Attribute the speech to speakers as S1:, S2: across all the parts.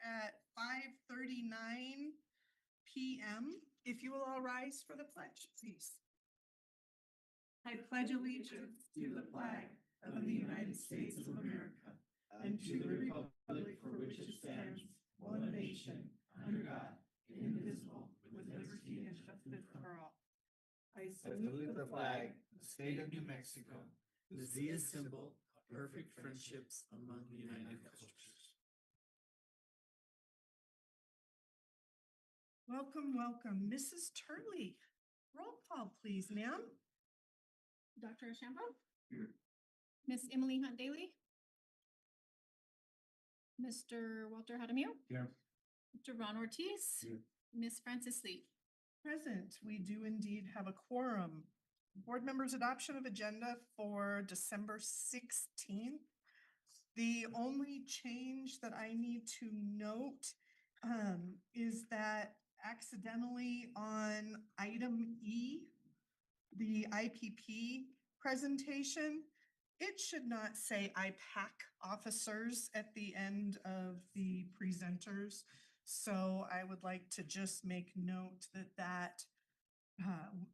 S1: at 5:39 p.m. If you will all rise for the pledge, please. I pledge allegiance to the flag of the United States of America and to the republic for which it stands, one nation, under God, indivisible, with liberty and justice for all. I salute
S2: the flag of the state of New Mexico, the Zia symbol of perfect friendships among the United Cultures.
S1: Welcome, welcome. Mrs. Turley, roll call, please, ma'am.
S3: Dr. Ashambo?
S2: Here.
S3: Miss Emily Hunt Daly? Mr. Walter Hadamio?
S2: Here.
S3: Mr. Ron Ortiz?
S2: Here.
S3: Miss Frances Lee?
S1: Present, we do indeed have a quorum. Board members' adoption of agenda for December 16th. The only change that I need to note is that accidentally on item E, the IPP presentation, it should not say IPAC officers at the end of the presenters. So I would like to just make note that that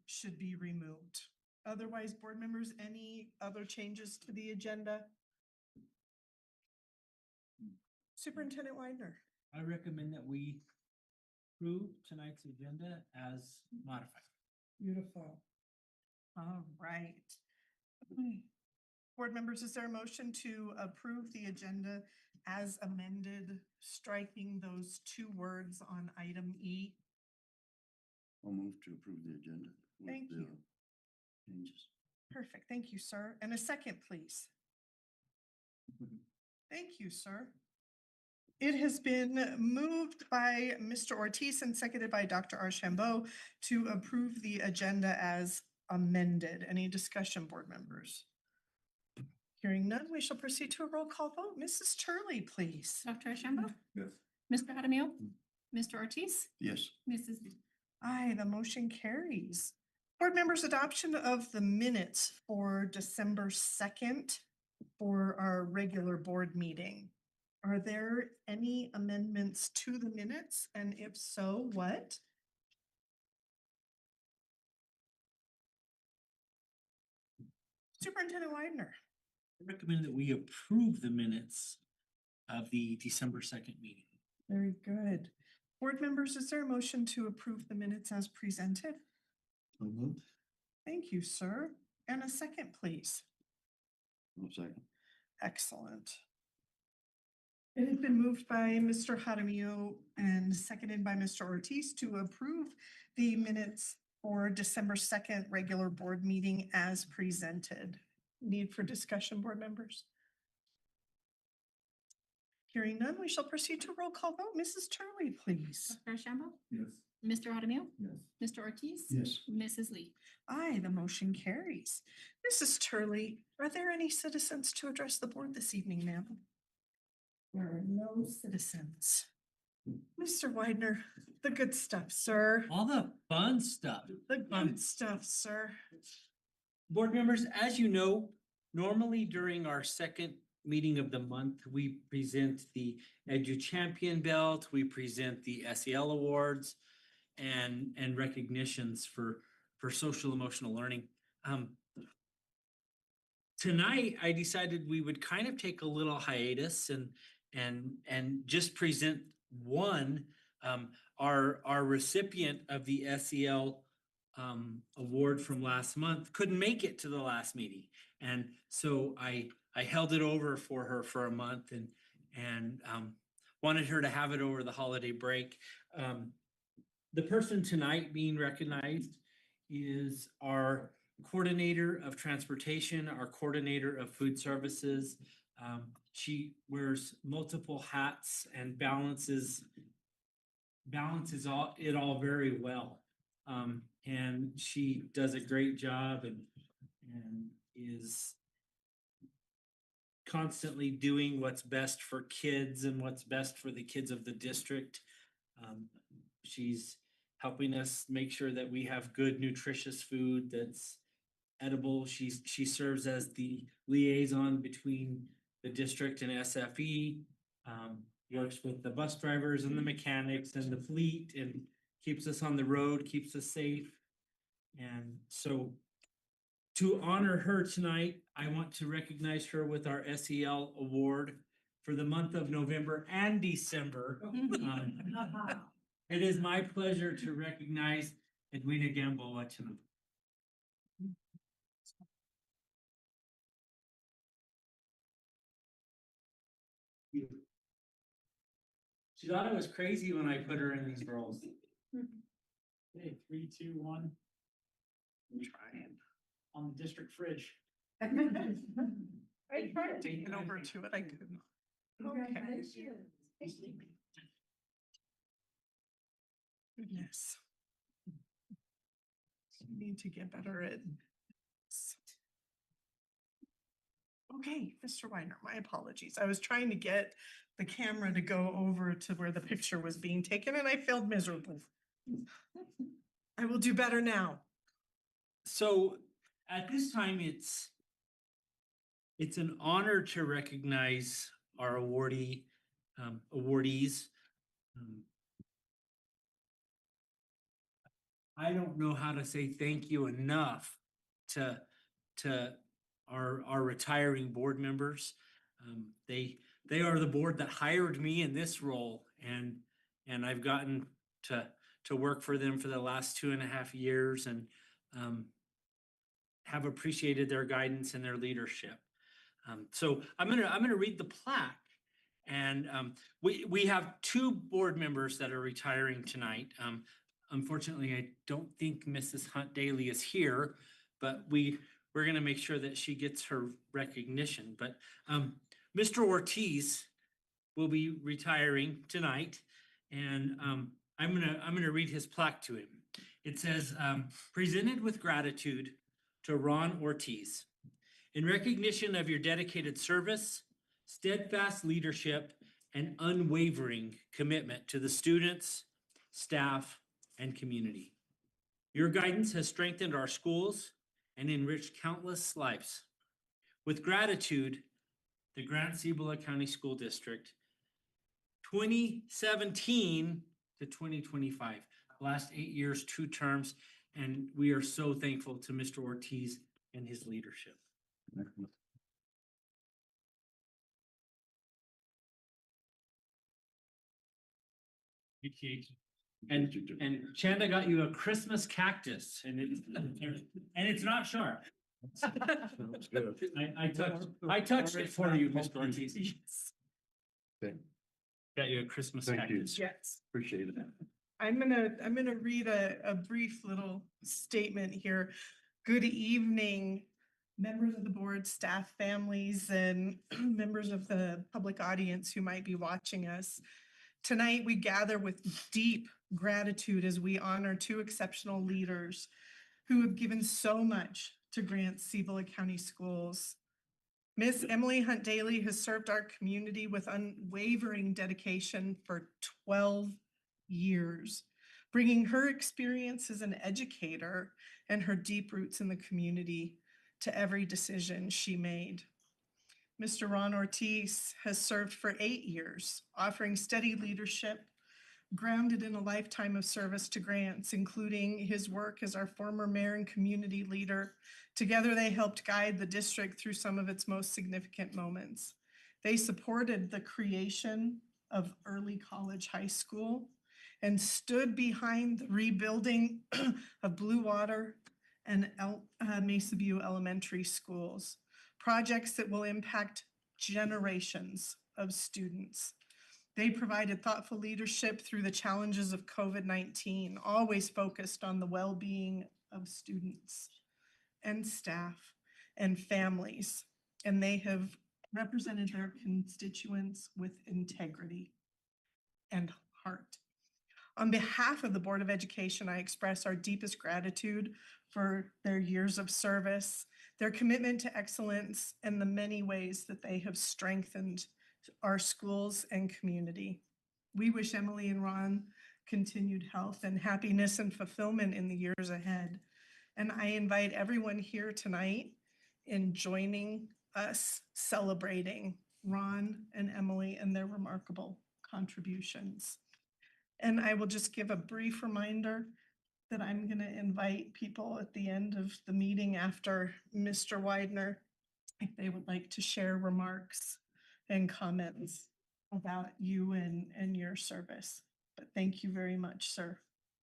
S1: should be removed. Otherwise, board members, any other changes to the agenda? Superintendent Widener.
S4: I recommend that we approve tonight's agenda as modified.
S1: Beautiful. All right. Board members, is there a motion to approve the agenda as amended, striking those two words on item E?
S5: I'll move to approve the agenda. with
S1: Thank
S5: the
S1: you.
S5: Changes.
S1: Perfect. Thank you, sir. And a second, please. Thank you, sir. It has been moved by Mr. Ortiz and seconded by Dr. Archambault to approve the agenda as amended. Any discussion, board members? Hearing none, we shall proceed to a roll call vote. Mrs. Turley, please.
S3: Dr. Ashambo?
S5: Yes.
S3: Mr. Hadamio? Mr. Ortiz?
S5: Yes.
S3: Mrs. Lee?
S1: Aye, the motion carries. Board members, adoption of the minutes for December 2nd for our regular board meeting. Are there any amendments to the minutes? And if so, what? Superintendent Widener.
S4: I recommend that we approve the minutes of the December 2nd meeting.
S1: Very good. Board members, is there a motion to approve the minutes as presented?
S5: So moved.
S1: Thank you, sir. And a second, please.
S5: No second.
S1: Excellent. It has been moved by Mr. Hadamio and seconded by Mr. Ortiz to approve the minutes for December 2nd regular board meeting as presented. Need for discussion, board members? Hearing none, we shall proceed to roll call vote. Mrs. Turley, please.
S3: Dr. Ashambo?
S5: Yes.
S3: Mr. Hadamio?
S5: Yes.
S3: Mr. Ortiz?
S5: Yes.
S3: Mrs. Lee?
S1: Aye, the motion carries. Mrs. Turley, are there any citizens to address the board this evening, ma'am? There are no citizens. Mr. Widener, the good stuff, sir.
S4: All the fun stuff.
S1: The good stuff, sir.
S4: Board members, as you know, normally during our second meeting of the month, we present the Edu Champion Belt, we present the SEL Awards and recognitions for social emotional learning. Tonight, I decided we would kind of take a little hiatus and just present one. Our recipient of the SEL award from last month couldn't make it to the last meeting, and so I held it over for her for a month and wanted her to have it over the holiday break. The person tonight being recognized is our coordinator of transportation, our coordinator of food services. She wears multiple hats and balances it all very well. And she does a great job and is constantly doing what's best for kids and what's best for the kids of the district. She's helping us make sure that we have good, nutritious food that's edible. She serves as the liaison between the district and SFE. works with the bus drivers and the mechanics and the fleet and keeps us on the road, keeps us safe. And so to honor her tonight, I want to recognize her with our SEL award for the month of November and December. It is my pleasure to recognize Edwina Gamboa tonight. She thought it was crazy when I put her in these roles.
S2: Okay, 3, 2, 1.
S1: I'm trying.
S2: On the district fridge.
S1: I tried to get over to it, I couldn't. Okay. Goodness. Need to get better at. Okay, Mr. Weiner, my apologies. I was trying to get the camera to go over to where the picture was being taken and I failed miserably. I will do better now.
S4: So at this time, it's an honor to recognize our awardees. Um, I don't know how to say thank you enough to our retiring board members. They are the board that hired me in this role, and I've gotten to work for them for the last 2.5 years, and have appreciated their guidance and their leadership. So I'm gonna read the plaque, and we have 2 board members that are retiring tonight. Unfortunately, I don't think Mrs. Hunt Daly is here, but we're gonna make sure that she gets her recognition. But Mr. Ortiz will be retiring tonight, and I'm gonna read his plaque to him. It says, presented with gratitude to Ron Ortiz. In recognition of your dedicated service, steadfast leadership, and unwavering commitment to the students, staff, and community. Your guidance has strengthened our schools and enriched countless lives. With gratitude, the Grant Cibola County School District, 2017 to 2025, last 8 years, 2 terms, and we are so thankful to Mr. Ortiz and his leadership. And Chanda got you a Christmas cactus, and it's not sharp.
S5: Sounds good.
S4: I touched it for you, Mr. Ortiz.
S5: Okay,
S4: Got you a Christmas
S5: Thank you.
S4: cactus.
S1: Yes.
S5: appreciate it.
S1: I'm gonna read a brief little statement here. Good evening, members of the board, staff, families, and members of the public audience who might be watching us. Tonight, we gather with deep gratitude as we honor 2 exceptional leaders who have given so much to Grant Cibola County Schools. Miss Emily Hunt Daly has served our community with unwavering dedication for 12 years, bringing her experience as an educator and her deep roots in the community to every decision she made. Mr. Ron Ortiz has served for 8 years, offering steady leadership grounded in a lifetime of service to Grants, including his work as our former mayor and community leader. Together, they helped guide the district through some of its most significant moments. They supported the creation of Early College High School and stood behind the rebuilding of Blue Water and Mesa View Elementary Schools, projects that will impact generations of students. They provided thoughtful leadership through the challenges of COVID-19, always focused on the well-being of students and staff and families. And they have represented their constituents with integrity and heart. On behalf of the Board of Education, I express our deepest gratitude for their years of service, their commitment to excellence, and the many ways that they have strengthened our schools and community. We wish Emily and Ron continued health and happiness and fulfillment in the years ahead. And I invite everyone here tonight in joining us celebrating Ron and Emily and their remarkable contributions. And I will just give a brief reminder that I'm going to invite people at the end of the meeting after Mr. Widener, if they would like to share remarks and comments about you and your service. But thank you very much, sir.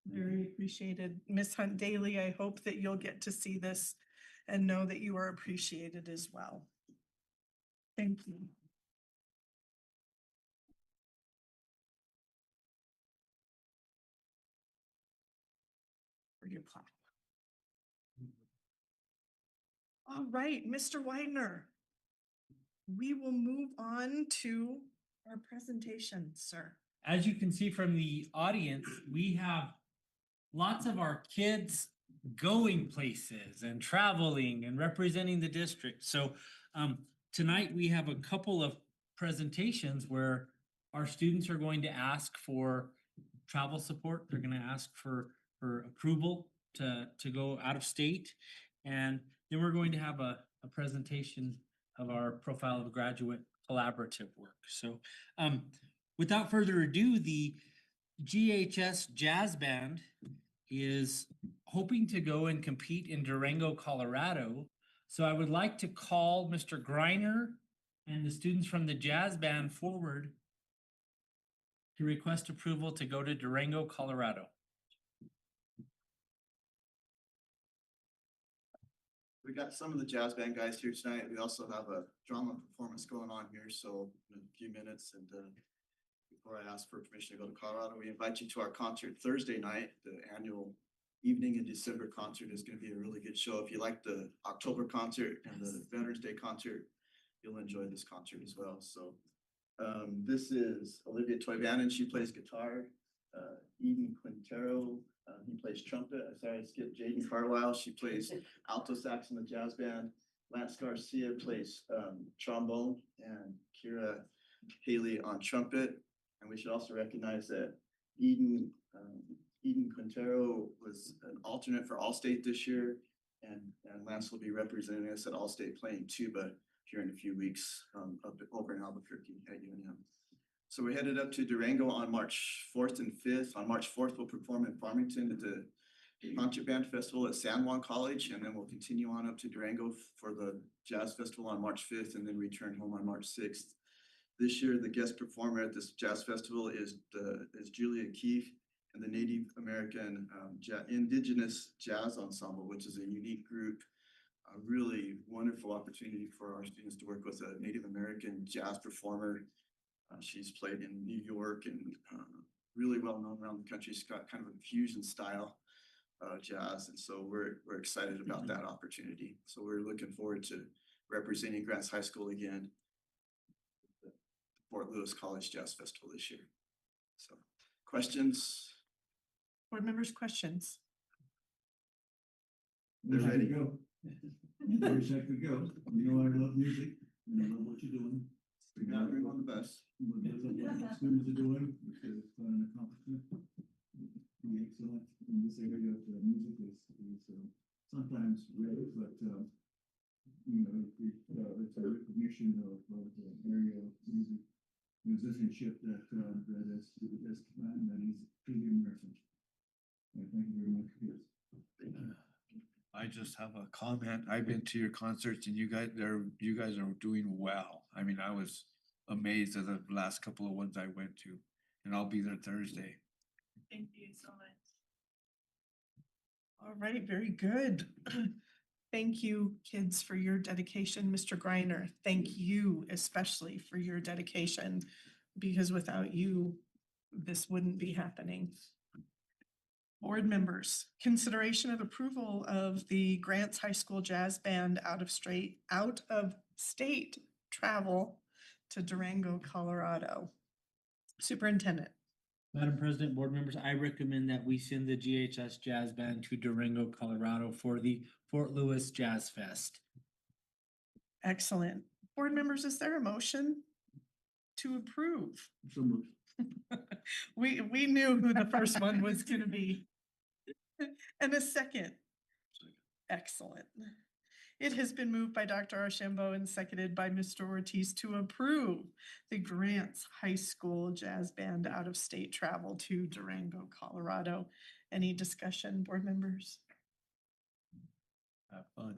S1: Very appreciated. Miss Hunt Daly, I hope that you'll get to see this and know that you are appreciated as well. Thank you. For your plaque. All right, Mr. Widener. We will move on to our presentation, sir.
S4: As you can see from the audience, we have lots of our kids going places and traveling and representing the district. So tonight we have a couple of presentations where our students are going to ask for travel support. They're going to ask for approval to go out of state. And then we're going to have a presentation of our profile of graduate collaborative work. So without further ado, the GHS Jazz Band is hoping to go and compete in Durango, Colorado. So I would like to call Mr. Greiner and the students from the jazz band forward to request approval to go to Durango, Colorado.
S6: We got some of the jazz band guys here tonight. We also have a drama performance going on here, so in a few minutes, and before I ask for permission to go to Colorado, we invite you to our concert Thursday night. The annual Evening in December concert is going to be a really good show. If you like the October concert and the Veterans Day concert, you'll enjoy this concert as well. So this is Olivia Toivanen. She plays guitar. Eden Quintero, he plays trumpet. Sorry, I skipped Jaden Carlisle. She plays alto sax in the jazz band. Lance Garcia plays trombone, and Kira Haley on trumpet. And we should also recognize that Eden Quintero was an alternate for Allstate this year, and Lance will be representing us at Allstate playing tuba here in a few weeks over in Albuquerque at UNM. So we're headed up to Durango on March 4th and 5th. On March 4th, we'll perform in Farmington at the Concert Band Festival at San Juan College, and then we'll continue on up to Durango for the Jazz Festival on March 5th, and then return home on March 6th. This year, the guest performer at this jazz festival is Julia Keefe and the Native American Indigenous Jazz Ensemble, which is a unique group. A really wonderful opportunity for our students to work with a Native American jazz performer. She's played in New York and really well known around the country. She's got kind of a fusion style jazz, and so we're excited about that opportunity. So we're looking forward to representing Grants High School again, the Fort Lewis College Jazz Festival this year. So, questions?
S1: Board members, questions?
S6: They're ready
S5: to go. I wish I could go. You know, I love music and I love what you're doing.
S6: We got room on the bus.
S5: What the students are doing, because it's an accomplishment. Be excellent in this area of music is sometimes rare, but you know, it's a recognition of the area of musicianship that is and that is truly American. Thank you very much, Chris.
S7: I just have a comment. I've been to your concerts and you guys are doing well. I mean, I was amazed at the last couple of ones I went to, and I'll be there Thursday.
S1: Thank you so much. All right, very good. Thank you, kids, for your dedication. Mr. Greiner, thank you especially for your dedication, because without you, this wouldn't be happening. Board members, consideration of approval of the Grants High School Jazz Band out of state travel to Durango, Colorado. Superintendent.
S4: Madam President, board members, I recommend that we send the GHS Jazz Band to Durango, Colorado for the Fort Lewis Jazz Fest.
S1: Excellent. Board members, is there a motion to approve?
S5: So moved.
S1: We knew who the first one was going to be. And a second. Excellent. It has been moved by Dr. Archambeau and seconded by Mr. Ortiz to approve the Grants High School Jazz Band out-of-state travel to Durango, Colorado. Any discussion, board members?
S7: Have fun.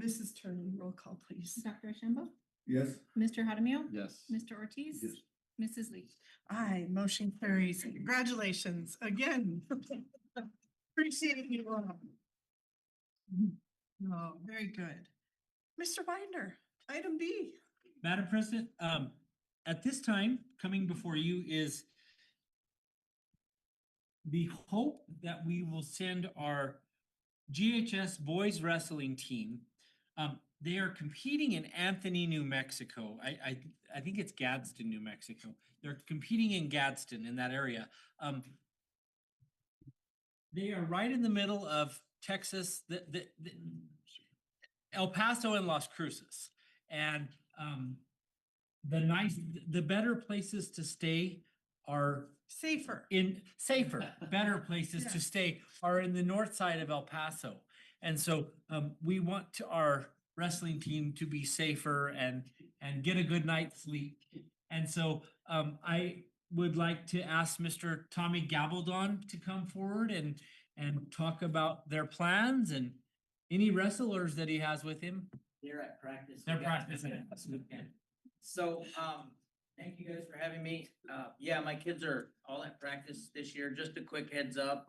S1: Mrs. Turley, roll call, please.
S3: Dr. Ashambo?
S5: Yes.
S3: Mr. Hadamio?
S7: Yes.
S3: Mr. Ortiz?
S5: Yes.
S3: Mrs. Lee?
S1: Aye, motion carries. Congratulations again. Appreciate you all. Oh, very good. Mr. Binder, item B.
S4: Madam President, at this time, coming before you is the hope that we will send our GHS boys wrestling team. They are competing in Anthony, New Mexico. I think it's Gadsden, New Mexico. They're competing in Gadsden in that area. They are right in the middle of Texas, the El Paso and Las Cruces. And the better places to stay are
S1: Safer.
S4: better places
S1: Yeah.
S4: to stay are in the north side of El Paso. And so we want our wrestling team to be safer and get a good night's sleep. And so I would like to ask Mr. Tommy Gabaldon to come forward and talk about their plans and any wrestlers that he has with him.
S8: They're at practice.
S4: They're
S8: We got-
S4: practicing.
S8: So, thank you guys for having me. Yeah, my kids are all at practice this year. Just a quick heads up,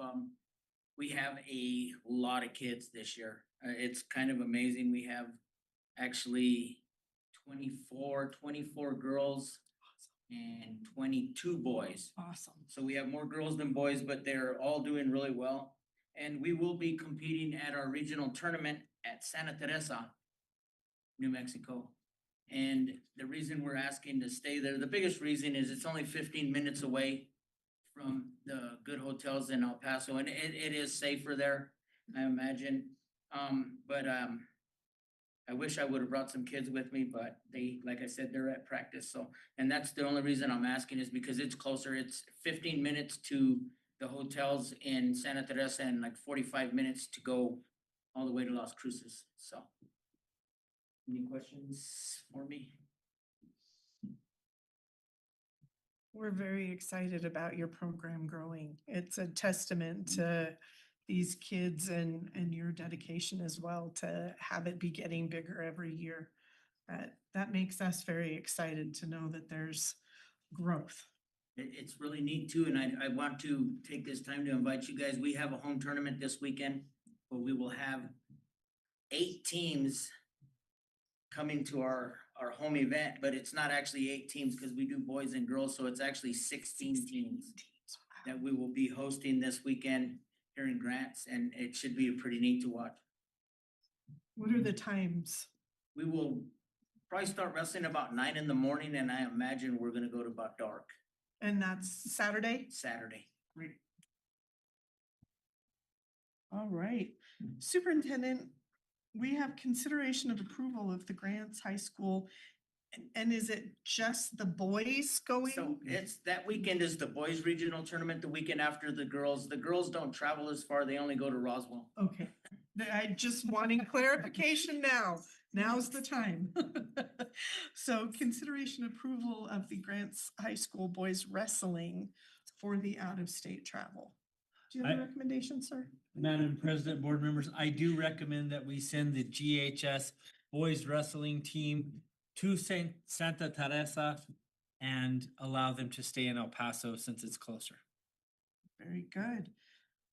S8: we have a lot of kids this year. It's kind of amazing. We have actually 24 girls and 22 boys.
S1: Awesome.
S8: So we have more girls than boys, but they're all doing really well. And we will be competing at our regional tournament at Santa Teresa, New Mexico. And the reason we're asking to stay there, the biggest reason is it's only 15 minutes away from the good hotels in El Paso, and it is safer there, I imagine. I wish I would have brought some kids with me, but they, like I said, they're at practice, so. And that's the only reason I'm asking is because it's closer. It's 15 minutes to the hotels in Santa Teresa and like 45 minutes to go all the way to Las Cruces, so. Any questions for me?
S1: We're very excited about your program growing. It's a testament to these kids and your dedication as well to have it be getting bigger every year. That makes us very excited to know that there's growth.
S8: It's really neat too, and I want to take this time to invite you guys. We have a home tournament this weekend where we will have 8 teams coming to our home event, but it's not actually 8 teams because we do boys and girls, so it's actually 16 teams that we will be hosting this weekend here in Grants, and it should be pretty neat to watch.
S1: What are the times?
S8: We will probably start wrestling about 9 in the morning, and I imagine we're gonna go to about dark
S1: And that's Saturday?
S8: Saturday.
S1: All right. Superintendent, we have consideration of approval of the Grants High School. And is it just the boys going?
S8: So it's, that weekend is the boys regional tournament, the weekend after the girls. The girls don't travel as far, they only go to Roswell.
S1: Okay, I just wanting clarification now. Now's the time. So consideration approval of the Grants High School boys wrestling for the out-of-state travel. Do you have a
S4: I-
S1: recommendation, sir?
S4: Madam President, board members, I do recommend that we send the GHS boys wrestling team to Santa Teresa and allow them to stay in El Paso since it's closer.
S1: Very good.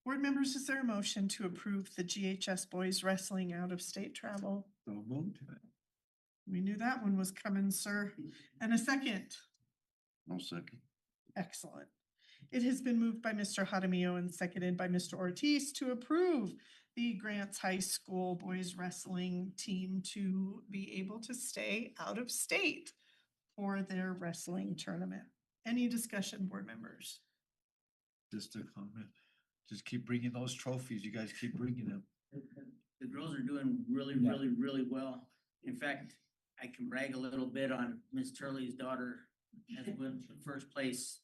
S1: Board members, is there a motion to approve the GHS boys wrestling out-of-state travel?
S7: So moved.
S1: We knew that one was coming, sir. And a second.
S7: No second.
S1: Excellent. It has been moved by Mr. Hadamio and seconded by Mr. Ortiz to approve the Grants High School boys wrestling team to be able to stay out of state for their wrestling tournament. Any discussion, board members?
S7: Just a comment. Just keep bringing those trophies. You guys keep bringing them.
S8: The girls are doing really well. In fact, I can brag a little bit on Miss Turley's daughter has won the first place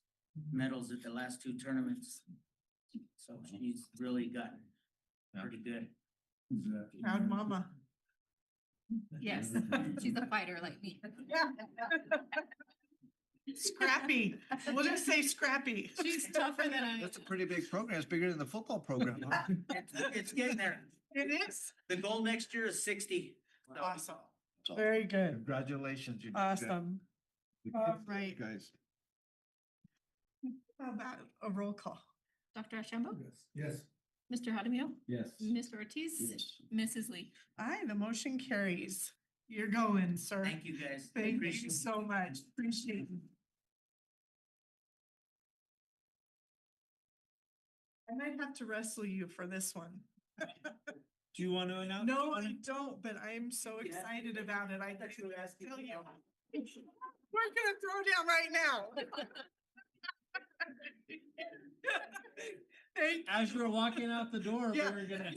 S8: medals at the last 2 tournaments. So she's really gotten
S7: Yeah.
S8: pretty good.
S5: Who's that?
S1: Proud mama.
S3: Yes, she's a fighter like me.
S1: Scrappy. We'll just say scrappy.
S3: She's tougher than I am.
S7: That's a pretty big program. It's bigger than the football program, huh?
S8: It's getting there.
S1: It is.
S8: The goal next year is 60. So,
S1: Awesome. Very good.
S7: Congratulations. you did good.
S1: Awesome.
S7: Good
S1: All
S7: kids,
S1: right.
S7: Guys.
S1: How about a roll call?
S3: Dr. Ashambo,
S5: Yes.
S3: Mr. Hadamio,
S5: Yes.
S3: Mr. Ortiz, Mrs. Lee.
S1: Aye, the motion carries. You're going, sir.
S8: Thank you, guys.
S1: Thank you
S8: Appreciate it.
S1: so much. Appreciate it. I might have to wrestle you for this one.
S4: Do you want to announce?
S1: No, I don't, but I'm so excited about it. I tell you. We're gonna throw down right now. Thank
S4: As you're walking out the door,
S1: Yeah.
S4: we're gonna.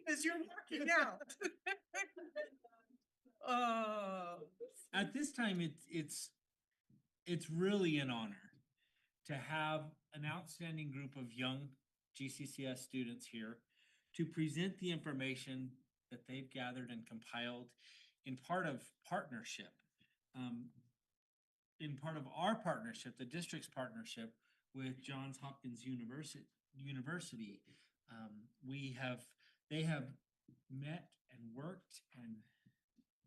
S1: As you're working out.
S4: At this time, it's really an honor to have an outstanding group of young GCCS students here to present the information that they've gathered and compiled in part of partnership. In part of our partnership, the district's partnership with Johns Hopkins University. They have met and worked and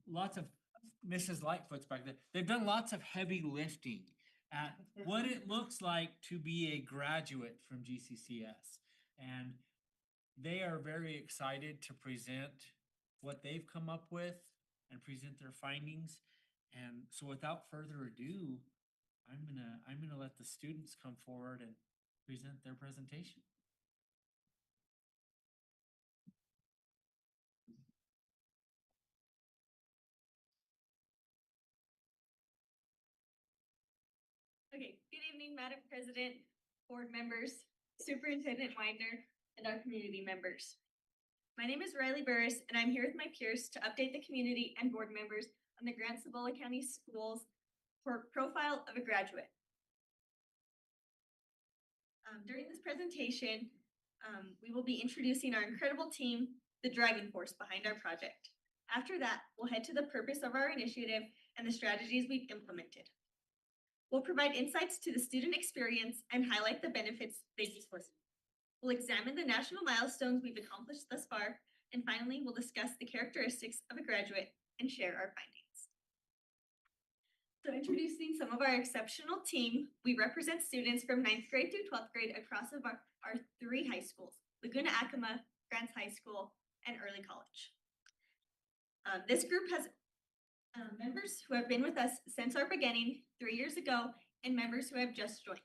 S4: lots of Mrs. Lightfoot's back there. They've done lots of heavy lifting at what it looks like to be a graduate from GCCS. And they are very excited to present what they've come up with and present their findings. And so without further ado, I'm gonna let the students come forward and present their presentation.
S9: Okay, good evening, Madam President, board members, Superintendent Widener, and our community members. My name is Riley Burris, and I'm here with my peers to update the community and board members on the Grand Cibola County Schools for profile of a graduate. During this presentation, we will be introducing our incredible team, the driving force behind our project. After that, we'll head to the purpose of our initiative and the strategies we've implemented. We'll provide insights to the student experience and highlight the benefits they discuss. We'll examine the national milestones we've accomplished thus far, and finally, we'll discuss the characteristics of a graduate and share our findings. So introducing some of our exceptional team, we represent students from 9th grade through 12th grade across our 3 high schools, Laguna Acoma, Grants High School, and Early College. This group has members who have been with us since our beginning 3 years ago and members who have just joined.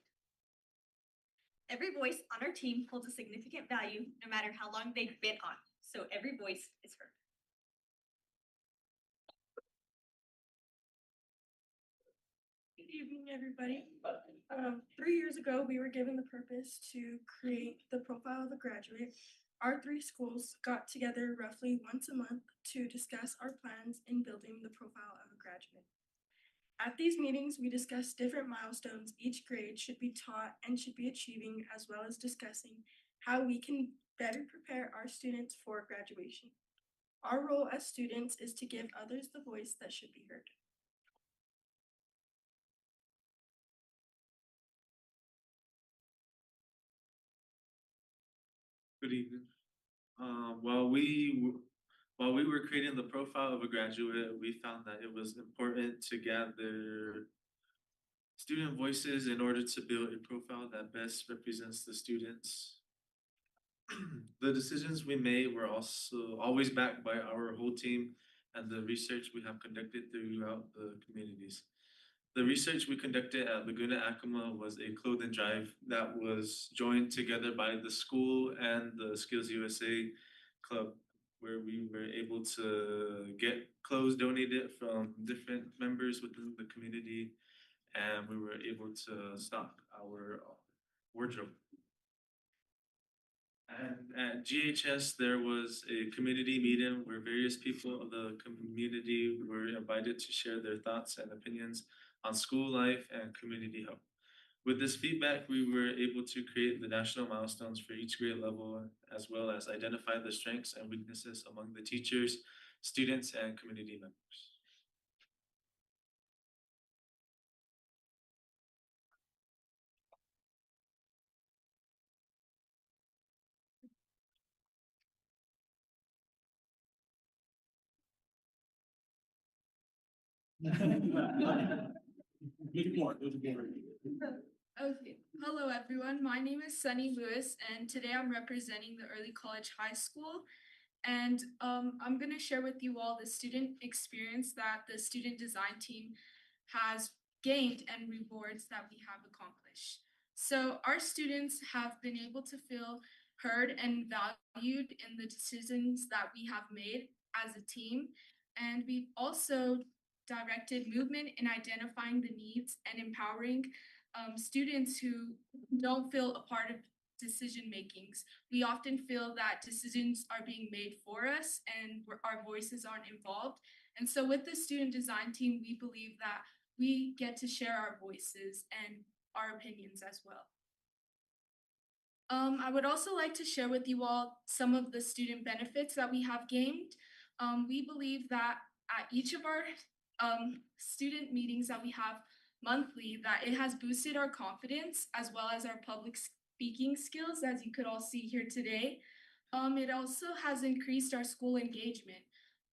S9: Every voice on our team holds a significant value no matter how long they've been on, so every voice is heard.
S10: Good evening, everybody. 3 years ago, we were given the purpose to create the profile of a graduate. Our 3 schools got together roughly once a month to discuss our plans in building the profile of a graduate. At these meetings, we discussed different milestones each grade should be taught and should be achieving, as well as discussing how we can better prepare our students for graduation. Our role as students is to give others the voice that should be heard.
S11: Good evening. While we were creating the profile of a graduate, we found that it was important to gather student voices in order to build a profile that best represents the students. The decisions we made were also always backed by our whole team and the research we have conducted throughout the communities. The research we conducted at Laguna Acoma was a clothing drive that was joined together by the school and the Skills USA Club, where we were able to get clothes donated from different members within the community, and we were able to stock our wardrobe. And at GHS, there was a community meeting where various people of the community were invited to share their thoughts and opinions on school life and community health. With this feedback, we were able to create the national milestones for each grade level, as well as identify the strengths and weaknesses among the teachers, students, and community members.
S10: Okay, hello everyone. My name is Sunny Lewis, and today I'm representing the Early College High School. And I'm gonna share with you all the student experience that the student design team has gained and rewards that we have accomplished. So our students have been able to feel heard and valued in the decisions that we have made as a team. And we've also directed movement in identifying the needs and empowering students who don't feel a part of decision makings. We often feel that decisions are being made for us and our voices aren't involved. And so with the student design team, we believe that we get to share our voices and our opinions as well. I would also like to share with you all some of the student benefits that we have gained. We believe that at each of our student meetings that we have monthly, that it has boosted our confidence as well as our public speaking skills, as you could all see here today. It also has increased our school engagement,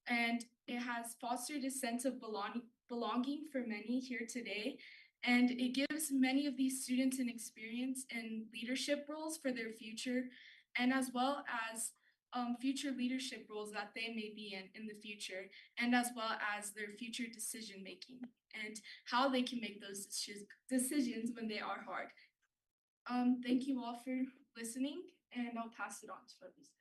S10: and it has fostered a sense of belonging for many here today. And it gives many of these students an experience in leadership roles for their future, and as well as future leadership roles that they may be in the future, and as well as their future decision making and how they can make those decisions when they are hard. Thank you all for listening, and I'll pass it on to others.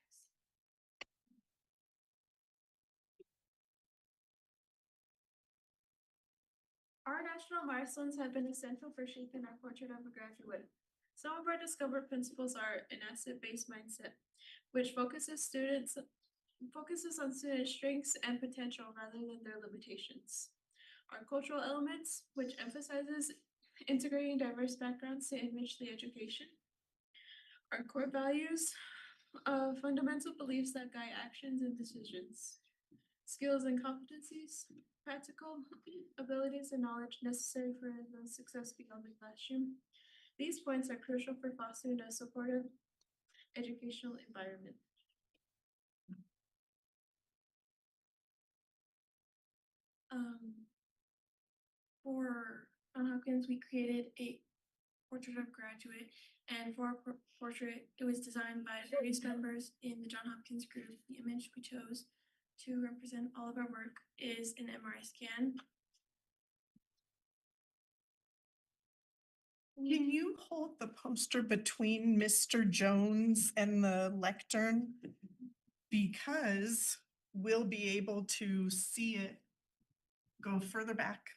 S10: Our national milestones have been essential for shaping our portrait of a graduate. Some of our discovered principles are an asset-based mindset, which focuses on student strengths and potential rather than their limitations. Our cultural elements, which emphasizes integrating diverse backgrounds to enrich the education. Our core values, fundamental beliefs that guide actions and decisions. Skills and competencies, practical abilities and knowledge necessary for the success beyond the classroom. These points are crucial for fostering a supportive educational environment. For John Hopkins, we created a portrait of graduate, and for our portrait, it was designed by various members in the John Hopkins group. The image we chose to represent all of our work is an MRI scan.
S1: Can you hold the poster between Mr. Jones and the lectern? Because we'll be able to see it go further back.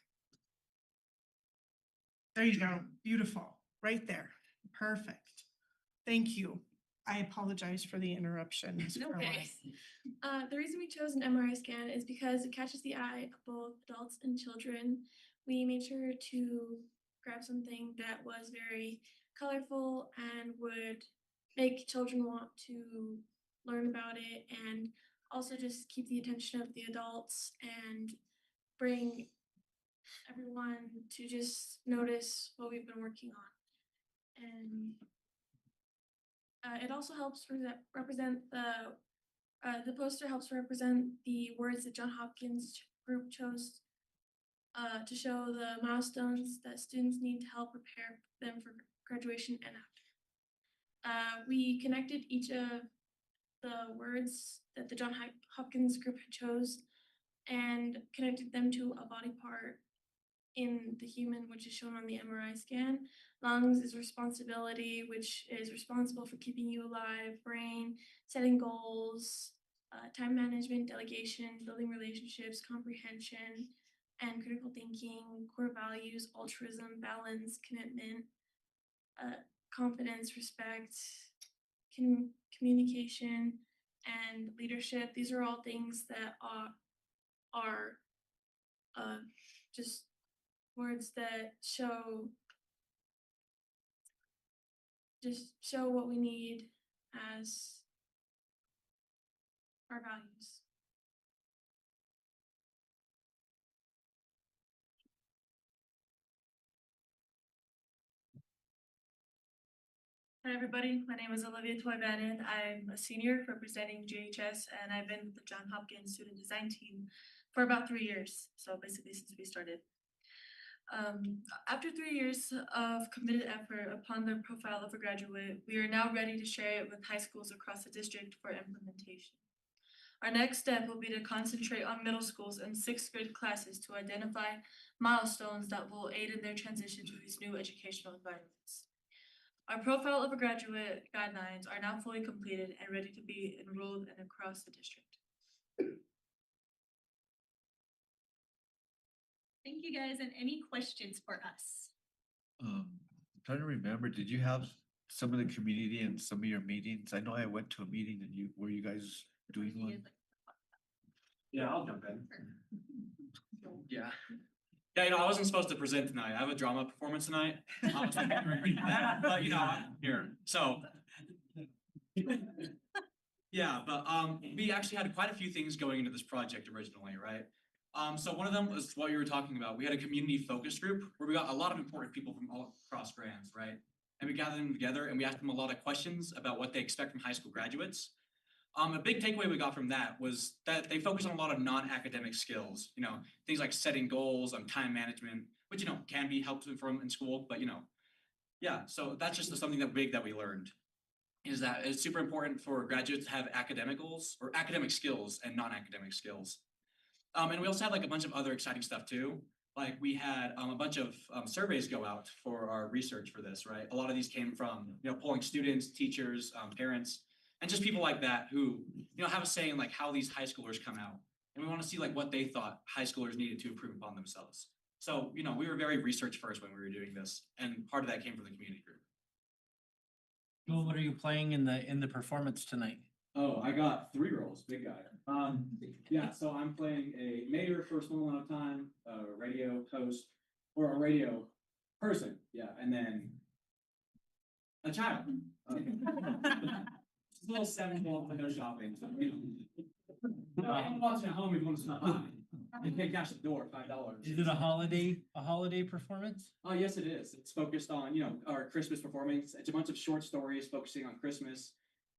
S1: There you go. Beautiful. Right there. Perfect. Thank you. I apologize for the interruption. Ms. Caroline.
S10: The reason we chose an MRI scan is because it catches the eye of both adults and children. We made sure to grab something that was very colorful and would make children want to learn about it, and also just keep the attention of the adults and bring everyone to just notice what we've been working on. And it also helps represent the poster helps represent the words that John Hopkins group chose to show the milestones that students need to help prepare them for graduation and after. We connected each of the words that the John Hopkins group had chose and connected them to a body part in the human, which is shown on the MRI scan. Lungs is responsibility, which is responsible for keeping you alive. Brain, setting goals, time management, delegation, building relationships, comprehension, and critical thinking. Core values, altruism, balance, commitment, confidence, respect, communication, and leadership. These are all things that are just words that show just show what we need as our values. Hi, everybody. My name is Olivia Toy-Bannon. I'm a senior representing JHS, and I've been with the John Hopkins Student Design Team for about 3 years. So basically since we started. After 3 years of committed effort upon the profile of a graduate, we are now ready to share it with high schools across the district for implementation. Our next step will be to concentrate on middle schools and sixth grade classes to identify milestones that will aid in their transition to these new educational environments. Our profile of a graduate guidelines are now fully completed and ready to be enrolled and across the district.
S9: Thank you guys, and any questions for us?
S7: Trying to remember, did you have some of the community in some of your meetings? I know I went to a meeting and were you guys doing one?
S12: Yeah, I'll jump in. Yeah. Yeah, I wasn't supposed to present tonight. I have a drama performance tonight. But I'm here, so. Yeah, but we actually had quite a few things going into this project originally, right? So one of them was what you were talking about. We had a community focus group where we got a lot of important people from all across Grants, right? And we gathered them together and we asked them a lot of questions about what they expect from high school graduates. A big takeaway we got from that was that they focus on a lot of non-academic skills, things like setting goals, time management, which, can be helped from in school, but yeah, so that's just something big that we learned, is that it's super important for graduates to have academic goals or academic skills and non-academic skills. And we also had like a bunch of other exciting stuff too. Like we had a bunch of surveys go out for our research for this, right? A lot of these came from, polling students, teachers, parents, and just people like that who, have a say in like how these high schoolers come out. And we want to see like what they thought high schoolers needed to improve upon themselves. So, we were very research first when we were doing this, and part of that came from the community group.
S4: Joel, what are you playing in the performance tonight?
S12: Oh, I got 3 roles, big guy. Yeah, so I'm playing a mayor for a small amount of time, a radio host, or a radio person, yeah, and then a child. It's a little 7-year-old window shopping, so, I'm watching at home if you want to stop by. You pay cash at the door, $5.
S4: Is it a holiday performance?
S12: Oh, yes, it is. It's focused on, our Christmas performance. It's a bunch of short stories focusing on Christmas.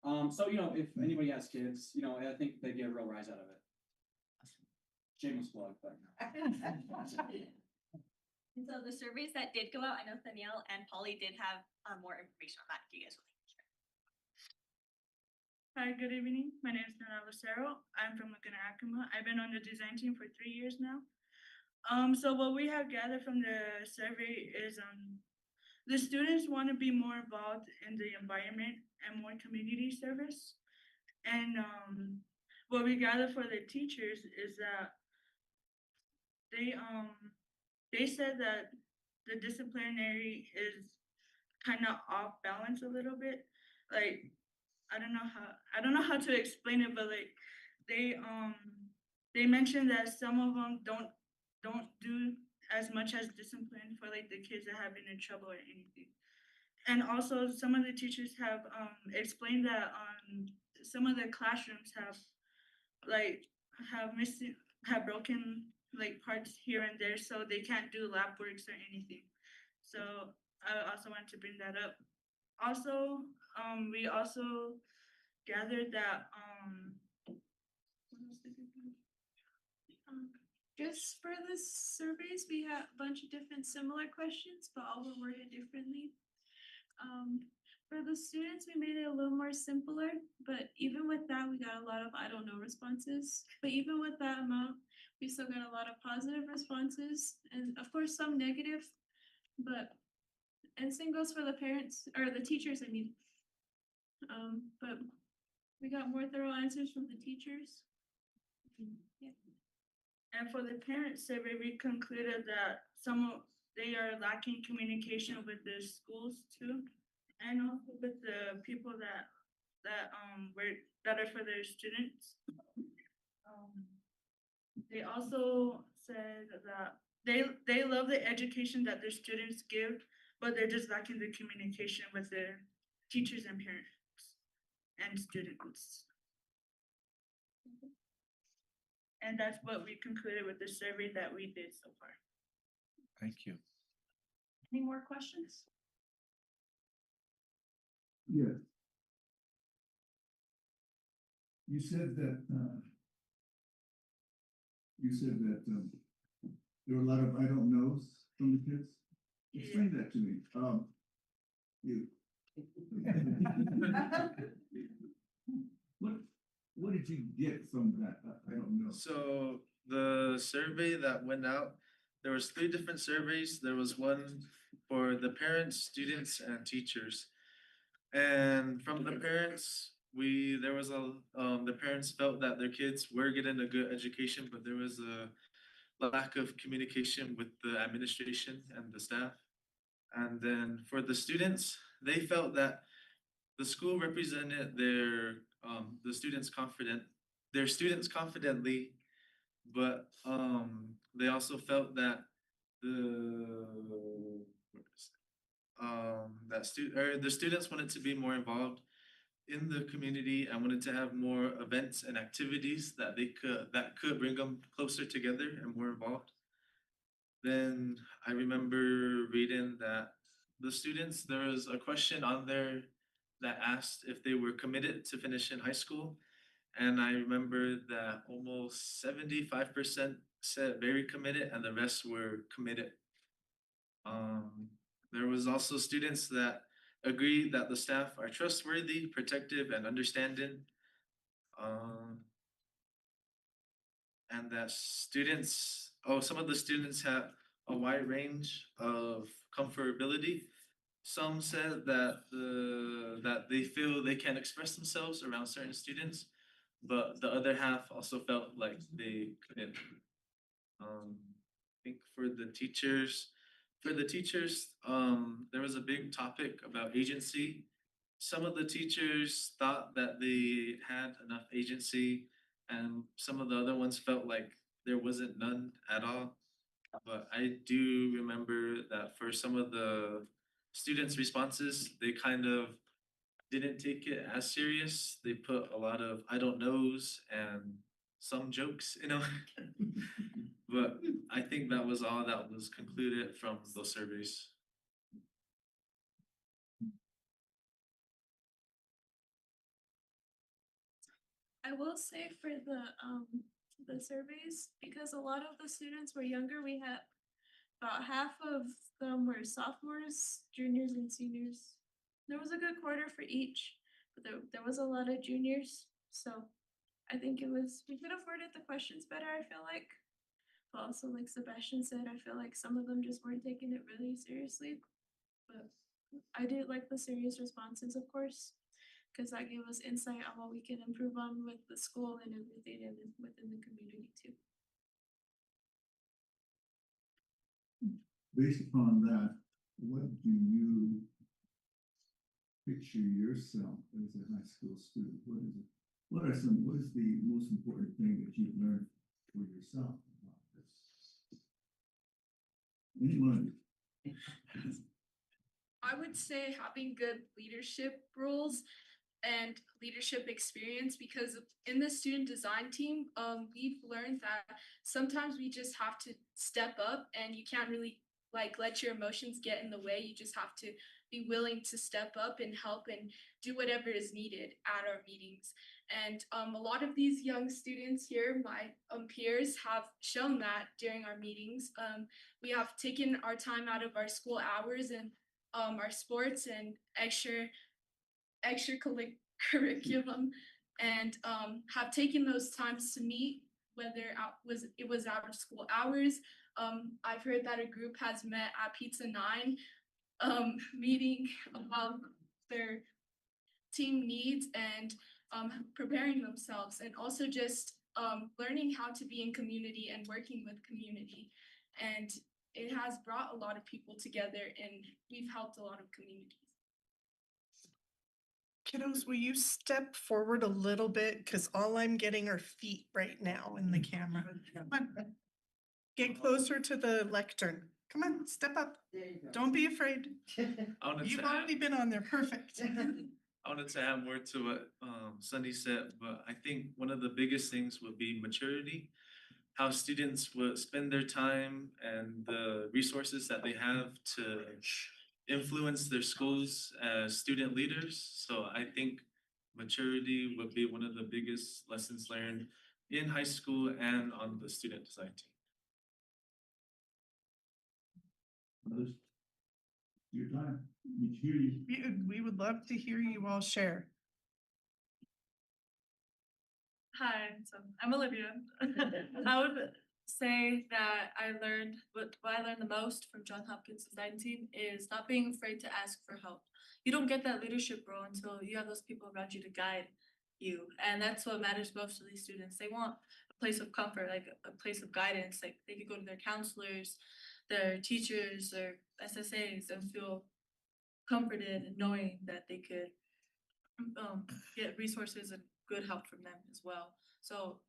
S12: So, if anybody has kids, I think they get a real rise out of it. Shameless plug, but.
S9: And so the surveys that did go out, I know Danielle and Polly did have more information on that. Do you guys would like to share?
S10: Hi, good evening. My name is Danielle Lucero. I'm from Laguna Acoma. I've been on the design team for 3 years now. So what we have gathered from the survey is the students want to be more involved in the environment and more community service. And what we gather for the teachers is that they said that the disciplinary is kind of off balance a little bit. Like I don't know how to explain it, but like they mentioned that some of them don't do as much as discipline for like the kids that have been in trouble or anything. And also some of the teachers have explained that some of the classrooms have broken like parts here and there, so they can't do lab works or anything. So I also want to bring that up. Also, we also gathered that what else did we do? Just for the surveys, we had a bunch of different similar questions, but all were worded differently. For the students, we made it a little more simpler, but even with that, we got a lot of I don't know responses. But even with that amount, we still got a lot of positive responses, and of course some negative, and same goes for the parents or the teachers, I mean. But we got more thorough answers from the teachers. Yeah. And for the parent survey, we concluded that they are lacking communication with the schools too, and also with the people that are for their students. They also said that they love the education that their students give, but they're just lacking the communication with teachers and parents and students. And that's what we concluded with the survey that we did so far.
S7: Thank you.
S3: Any more questions?
S5: Yeah. You said that, there were a lot of I don't knows from the kids. Explain that to me. You. What did you get from that? I don't know.
S11: So the survey that went out, there was 3 different surveys. There was one for the parents, students, and teachers. And from the parents, the parents felt that their kids were getting a good education, but there was a lack of communication with the administration and the staff. And then for the students, they felt that the school represented their students confidently, but they also felt that the students wanted to be more involved in the community and wanted to have more events and activities that could bring them closer together and more involved. Then I remember reading that there was a question on there that asked if they were committed to finishing high school. And I remember that almost 75% said very committed and the rest were committed. There was also students that agreed that the staff are trustworthy, protective, and understanding. And that some of the students had a wide range of comfortability. Some said that they feel they can express themselves around certain students, but the other half also felt like they couldn't. I think for the teachers, there was a big topic about agency. Some of the teachers thought that they had enough agency, and some of the other ones felt like there wasn't none at all. But I do remember that for some of the students' responses, they kind of didn't take it as serious. They put a lot of I don't knows and some jokes, But I think that was all that was concluded from those surveys.
S10: I will say for the surveys, because a lot of the students were younger, we had about half of them were sophomores, juniors, and seniors. There was a good quarter for each, but there was a lot of juniors, so I think we could have worded the questions better, I feel like. But also, like Sebastian said, I feel like some of them just weren't taking it really seriously. But I did like the serious responses, of course, because that gave us insight on what we can improve on with the school and everything and within the community too.
S5: Based upon that, what do you picture yourself as a high school student? What is the most important thing that you've learned for yourself about this? Anyone?
S10: I would say having good leadership roles and leadership experience, because in the student design team, we've learned that sometimes we just have to step up and you can't really let your emotions get in the way. You just have to be willing to step up and help and do whatever is needed at our meetings. And a lot of these young students here, my peers, have shown that during our meetings. We have taken our time out of our school hours and our sports and curriculum and have taken those times to meet, whether it was out of school hours. I've heard that a group has met at Pizza 9, meeting about their team needs and preparing themselves, and also just learning how to be in community and working with community. And it has brought a lot of people together, and we've helped a lot of communities.
S1: Kiddos, will you step forward a little bit? Because all I'm getting are feet right now in the camera. Come on. Get closer to the lectern. Come on, step up. Don't be afraid.
S11: I wanted
S1: You've
S11: to add-
S1: already been on there. Perfect.
S11: I wanted to add more to what Sunny said, but I think one of the biggest things would be maturity. How students would spend their time and the resources that they have to influence their schools as student leaders. So I think maturity would be one of the biggest lessons learned in high school and on the student design team.
S5: Others? Your time, we hear you.
S1: We would love to hear you all share.
S10: Hi, so I'm Olivia. I would say that what I learned the most from John Hopkins design team is not being afraid to ask for help. You don't get that leadership role until you have those people around you to guide you. And that's what matters most to these students. They want a place of comfort, like a place of guidance. Like they could go to their counselors, their teachers, their SSAs and feel comforted and knowing that they could get resources and good help from them as well. So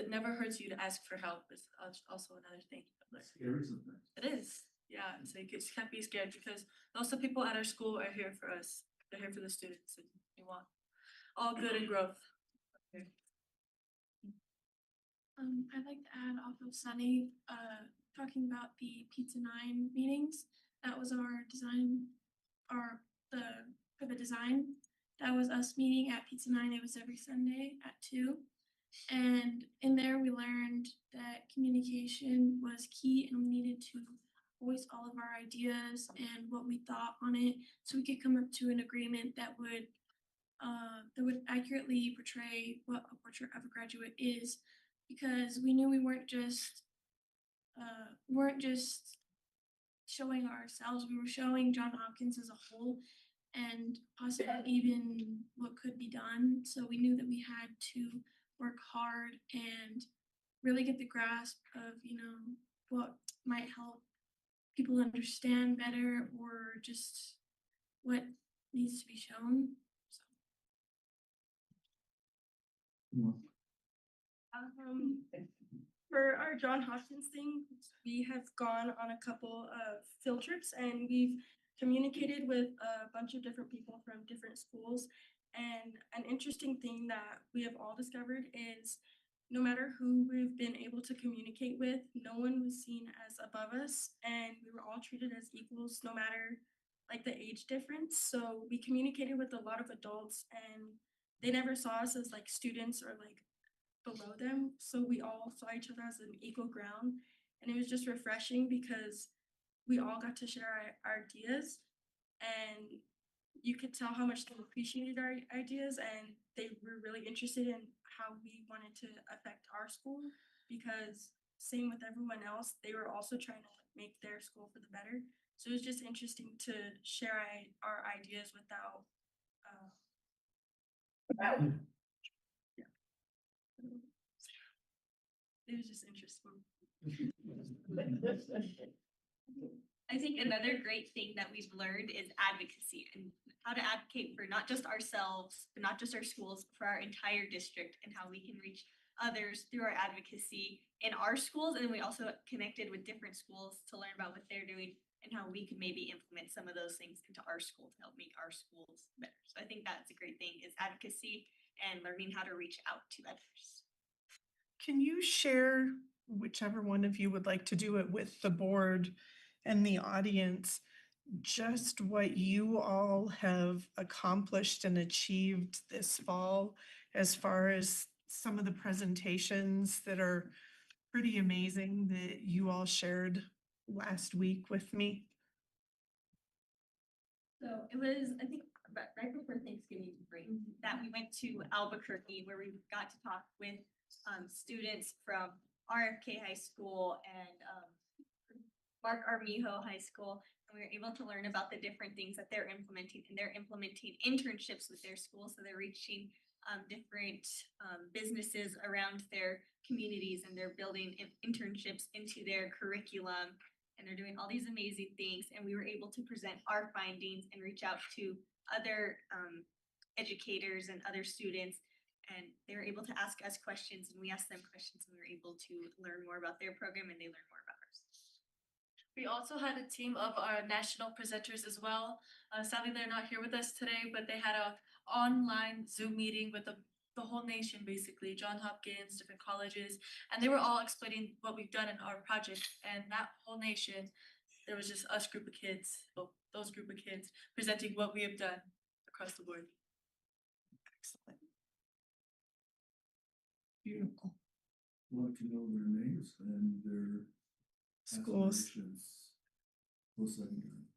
S10: never hurts you to ask for help is also another thing.
S5: Scary sometimes.
S10: It is, yeah. So you just can't be scared because most of the people at our school are here for us. They're here for the students and we want all good and growth.
S13: I'd like to add off of Sunny, talking about the Pizza 9 meetings. That was our design, for the design. That was us meeting at Pizza 9. It was every Sunday at 2. And in there we learned that communication was key and we needed to voice all of our ideas and what we thought on it so we could come up to an agreement that would accurately portray what a portrait of a graduate is, because we knew we weren't just showing ourselves, we were showing John Hopkins as a whole and possibly even what could be done. So we knew that we had to work hard and really get the grasp of, what might help people understand better or just what needs to be shown. So.
S10: For our John Hopkins thing, we have gone on a couple of field trips and we've communicated with a bunch of different people from different schools. And an interesting thing that we have all discovered is no matter who we've been able to communicate with, no one was seen as above us and we were all treated as equals no matter like the age difference. So we communicated with a lot of adults and they never saw us as like students or like below them. So we all saw each other as an equal ground. And it was just refreshing because we all got to share our ideas and you could tell how much they appreciated our ideas and they were really interested in how we wanted to affect our school, because same with everyone else, they were also trying to make their school for the better. So it was just interesting to share our ideas without it was just interesting.
S9: I think another great thing that we've learned is advocacy and how to advocate for not just ourselves, but not just our schools, but for our entire district and how we can reach others through our advocacy in our schools. And we also connected with different schools to learn about what they're doing and how we could maybe implement some of those things into our school to help make our schools better. So I think that's a great thing is advocacy and learning how to reach out to others.
S1: Can you share, whichever one of you would like to do it with the board and the audience, just what you all have accomplished and achieved this fall as far as some of the presentations that are pretty amazing that you all shared last week with me?
S9: So it was, I think, right before Thanksgiving break that we went to Albuquerque where we got to talk with students from RFK High School and Mark Armijo High School. And we were able to learn about the different things that they're implementing, and they're implementing internships with their school. So they're reaching different businesses around their communities and they're building internships into their curriculum. And they're doing all these amazing things. And we were able to present our findings and reach out to other educators and other students. And they were able to ask us questions and we asked them questions and we were able to learn more about their program and they learned more about ours.
S13: We also had a team of our national presenters as well. Sadly, they're not here with us today, but they had a online Zoom meeting with the whole nation, basically, John Hopkins, different colleges, and they were all explaining what we've done in our project. And that whole nation, there was just us group of kids, those group of kids presenting what we have done across the board.
S1: Excellent.
S5: Beautiful. Want to know their names and their
S1: Schools.
S5: aspirations post-secondary.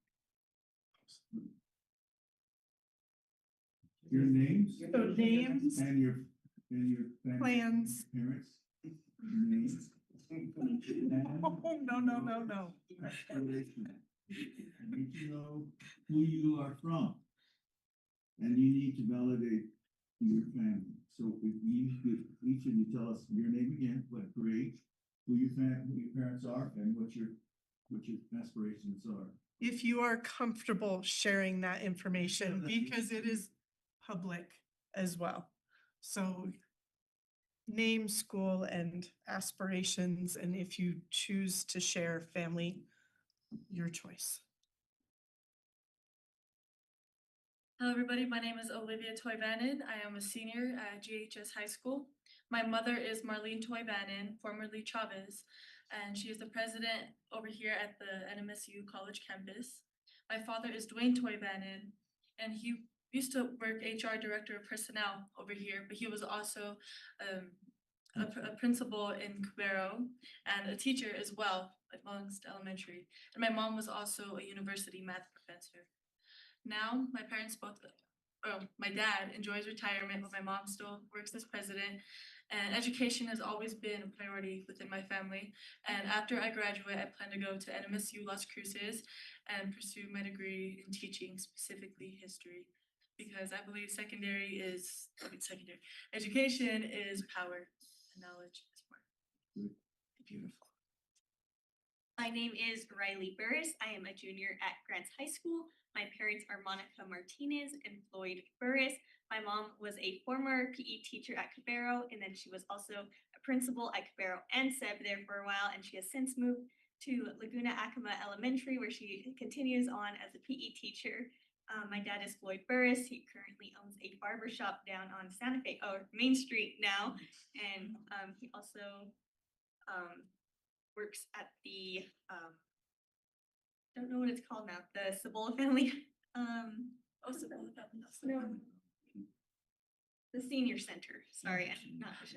S5: Your names
S1: So names,
S5: and your family,
S1: plans.
S5: parents, names.
S1: Oh, no.
S5: Aspirations. I need to know who you are from. And you need to validate your family. So if you could, each of you tell us your name again, what grade, who your parents are, and what your aspirations are.
S1: If you are comfortable sharing that information, because it is public as well. So name, school, and aspirations, and if you choose to share family, your choice.
S13: Hello, everybody. My name is Olivia Toivanen. I am a senior at GHS High School. My mother is Marlene Toivanen, formerly Chavez, and she is the president over here at the NMSU College campus. My father is Dwayne Toivanen, and he used to work HR Director of Personnel over here, but he was also a principal in Cabero and a teacher as well at Longst Elementary. And my mom was also a university math professor. Now, my parents both, my dad enjoys retirement, but my mom still works as president. And education has always been a priority within my family. And after I graduate, I plan to go to NMSU Las Cruces and pursue my degree in teaching, specifically history, because I believe education is power and knowledge is more.
S1: Beautiful.
S9: My name is Riley Burris. I am a junior at Grants High School. My parents are Monica Martinez and Floyd Burris. My mom was a former PE teacher at Cabero, and then she was also a principal at Cabero and Seb there for a while, and she has since moved to Laguna Acoma Elementary, where she continues on as a PE teacher. My dad is Floyd Burris. He currently owns a barber shop down on Main Street now, and he also works at the don't know what it's called now, the Cibola family.
S13: Cibola family.
S9: No. The senior center. Sorry,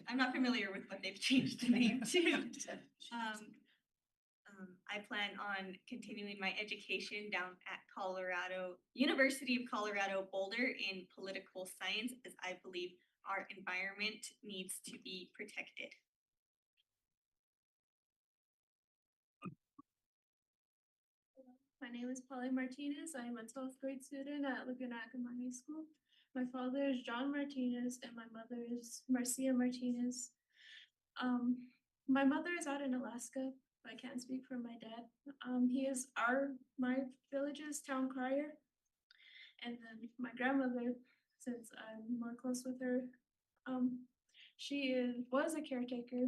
S9: I'm not familiar with what they've changed the name to. I plan on continuing my education down at University of Colorado Boulder in political science, as I believe our environment needs to be protected.
S13: My name is Polly Martinez. I am a 12th grade student at Laguna Acoma High School. My father is John Martinez and my mother is Marcia Martinez. My mother is out in Alaska. I can't speak for my dad. He is my village's town crier. And then my grandmother, since I'm more close with her, she was a caretaker.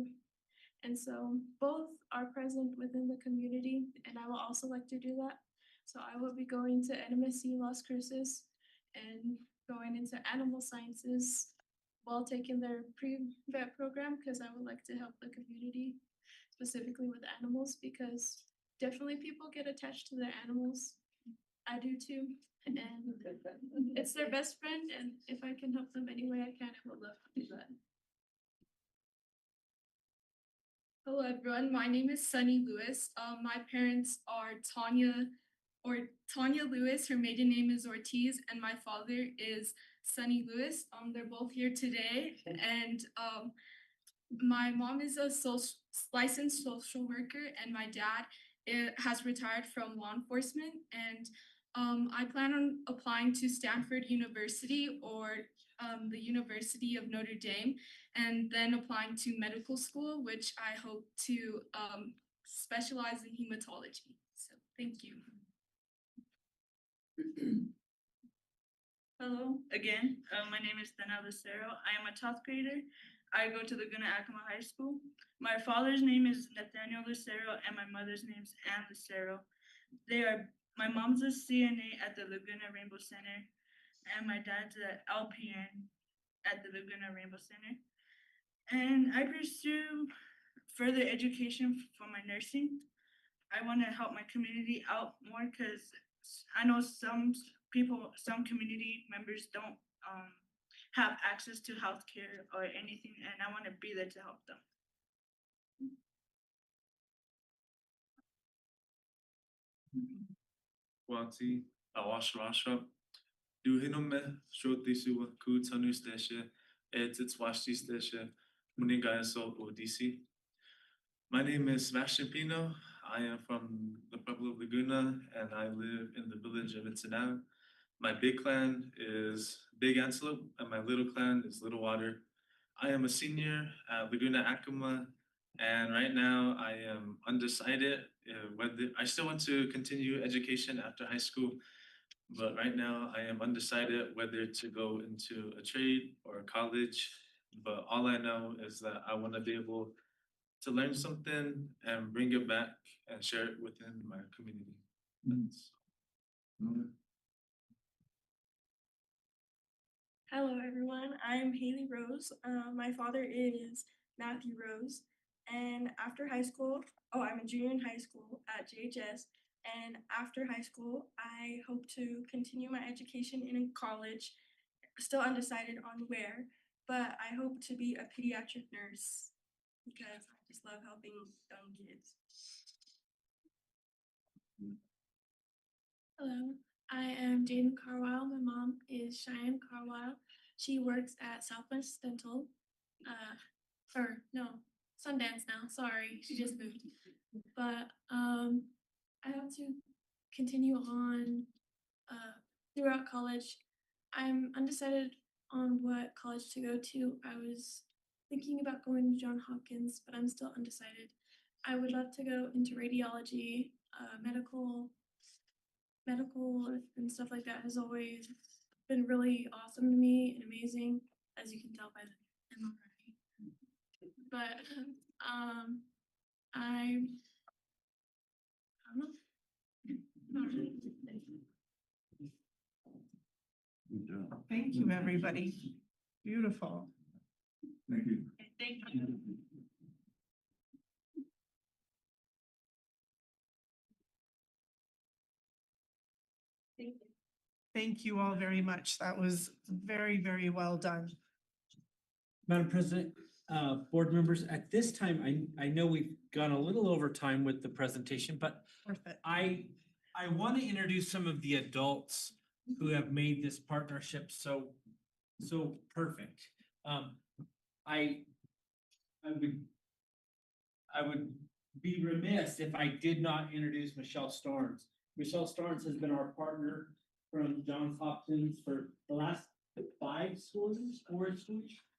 S13: And so both are present within the community, and I will also like to do that. So I will be going to NMSU Las Cruces and going into animal sciences while taking their pre-vet program, because I would like to help the community specifically with animals, because definitely people get attached to their animals. I do too, and it's their best friend, and if I can help them any way I can, I would love to do that. Hello everyone, my name is Sunny Lewis. My parents are Tanya Lewis, her maiden name is Ortiz, and my father is Sunny Lewis. They're both here today, and my mom is a licensed social worker, and my dad has retired from law enforcement, and I plan on applying to Stanford University or the University of Notre Dame, and then applying to medical school, which I hope to specialize in hematology. So thank you.
S14: Hello again. My name is Dana Lucero. I am a 12th grader.
S10: I go to Laguna Acoma High School. My father's name is Nathaniel Lucero and my mother's name is Ann Lucero. My mom's a CNA at the Laguna Rainbow Center and my dad's an LPN at the Laguna Rainbow Center. And I pursue further education for my nursing. I want to help my community out more because I know some people, some community members don't have access to healthcare or anything, and I want to be there to help them.
S11: Wati, Awashrasha, Duhinome, Shotisiwa, Kutanu Stasha, Edits Washi Stasha, Munigayaso Odisi. My name is Sebastian Pino. I am from the Pueblo of Laguna and I live in the village of Ensenada. My big clan is Big Antelope and my little clan is Little Water. I am a senior at Laguna Acoma and right now I am undecided whether I still want to continue education after high school, but right now I am undecided whether to go into a trade or a college. But all I know is that I want to be able to learn something and bring it back and share it within my community.
S10: Hello, everyone. I'm Haley Rose. My father is Matthew Rose. And after high school, I'm a junior in high school at JHS. And after high school, I hope to continue my education in college. Still undecided on where, but I hope to be a pediatric nurse because I just love helping young kids.
S13: Hello, I am Jaden Carwile. My mom is Cheyenne Carwile. She works at Southwest Dental. Sundance now. Sorry, she just moved. But I have to continue on throughout college. I'm undecided on what college to go to. I was thinking about going to Johns Hopkins, but I'm still undecided. I would love to go into radiology, medical and stuff like that has always been really awesome to me and amazing, as you can tell by the MRI. But I don't know. Not really.
S5: Good job.
S1: Thank you, everybody. Beautiful.
S5: Thank you.
S10: Thank you. Thank you.
S1: Thank you all very much. That was very, very well done.
S4: Madam President, board members, at this time, I know we've gone a little over time with the presentation, but
S1: Worth it.
S4: I want to introduce some of the adults who have made this partnership so perfect. I would be remiss if I did not introduce Michelle Starnes. Michelle Starnes has been our partner from Johns Hopkins for the last 4 schools,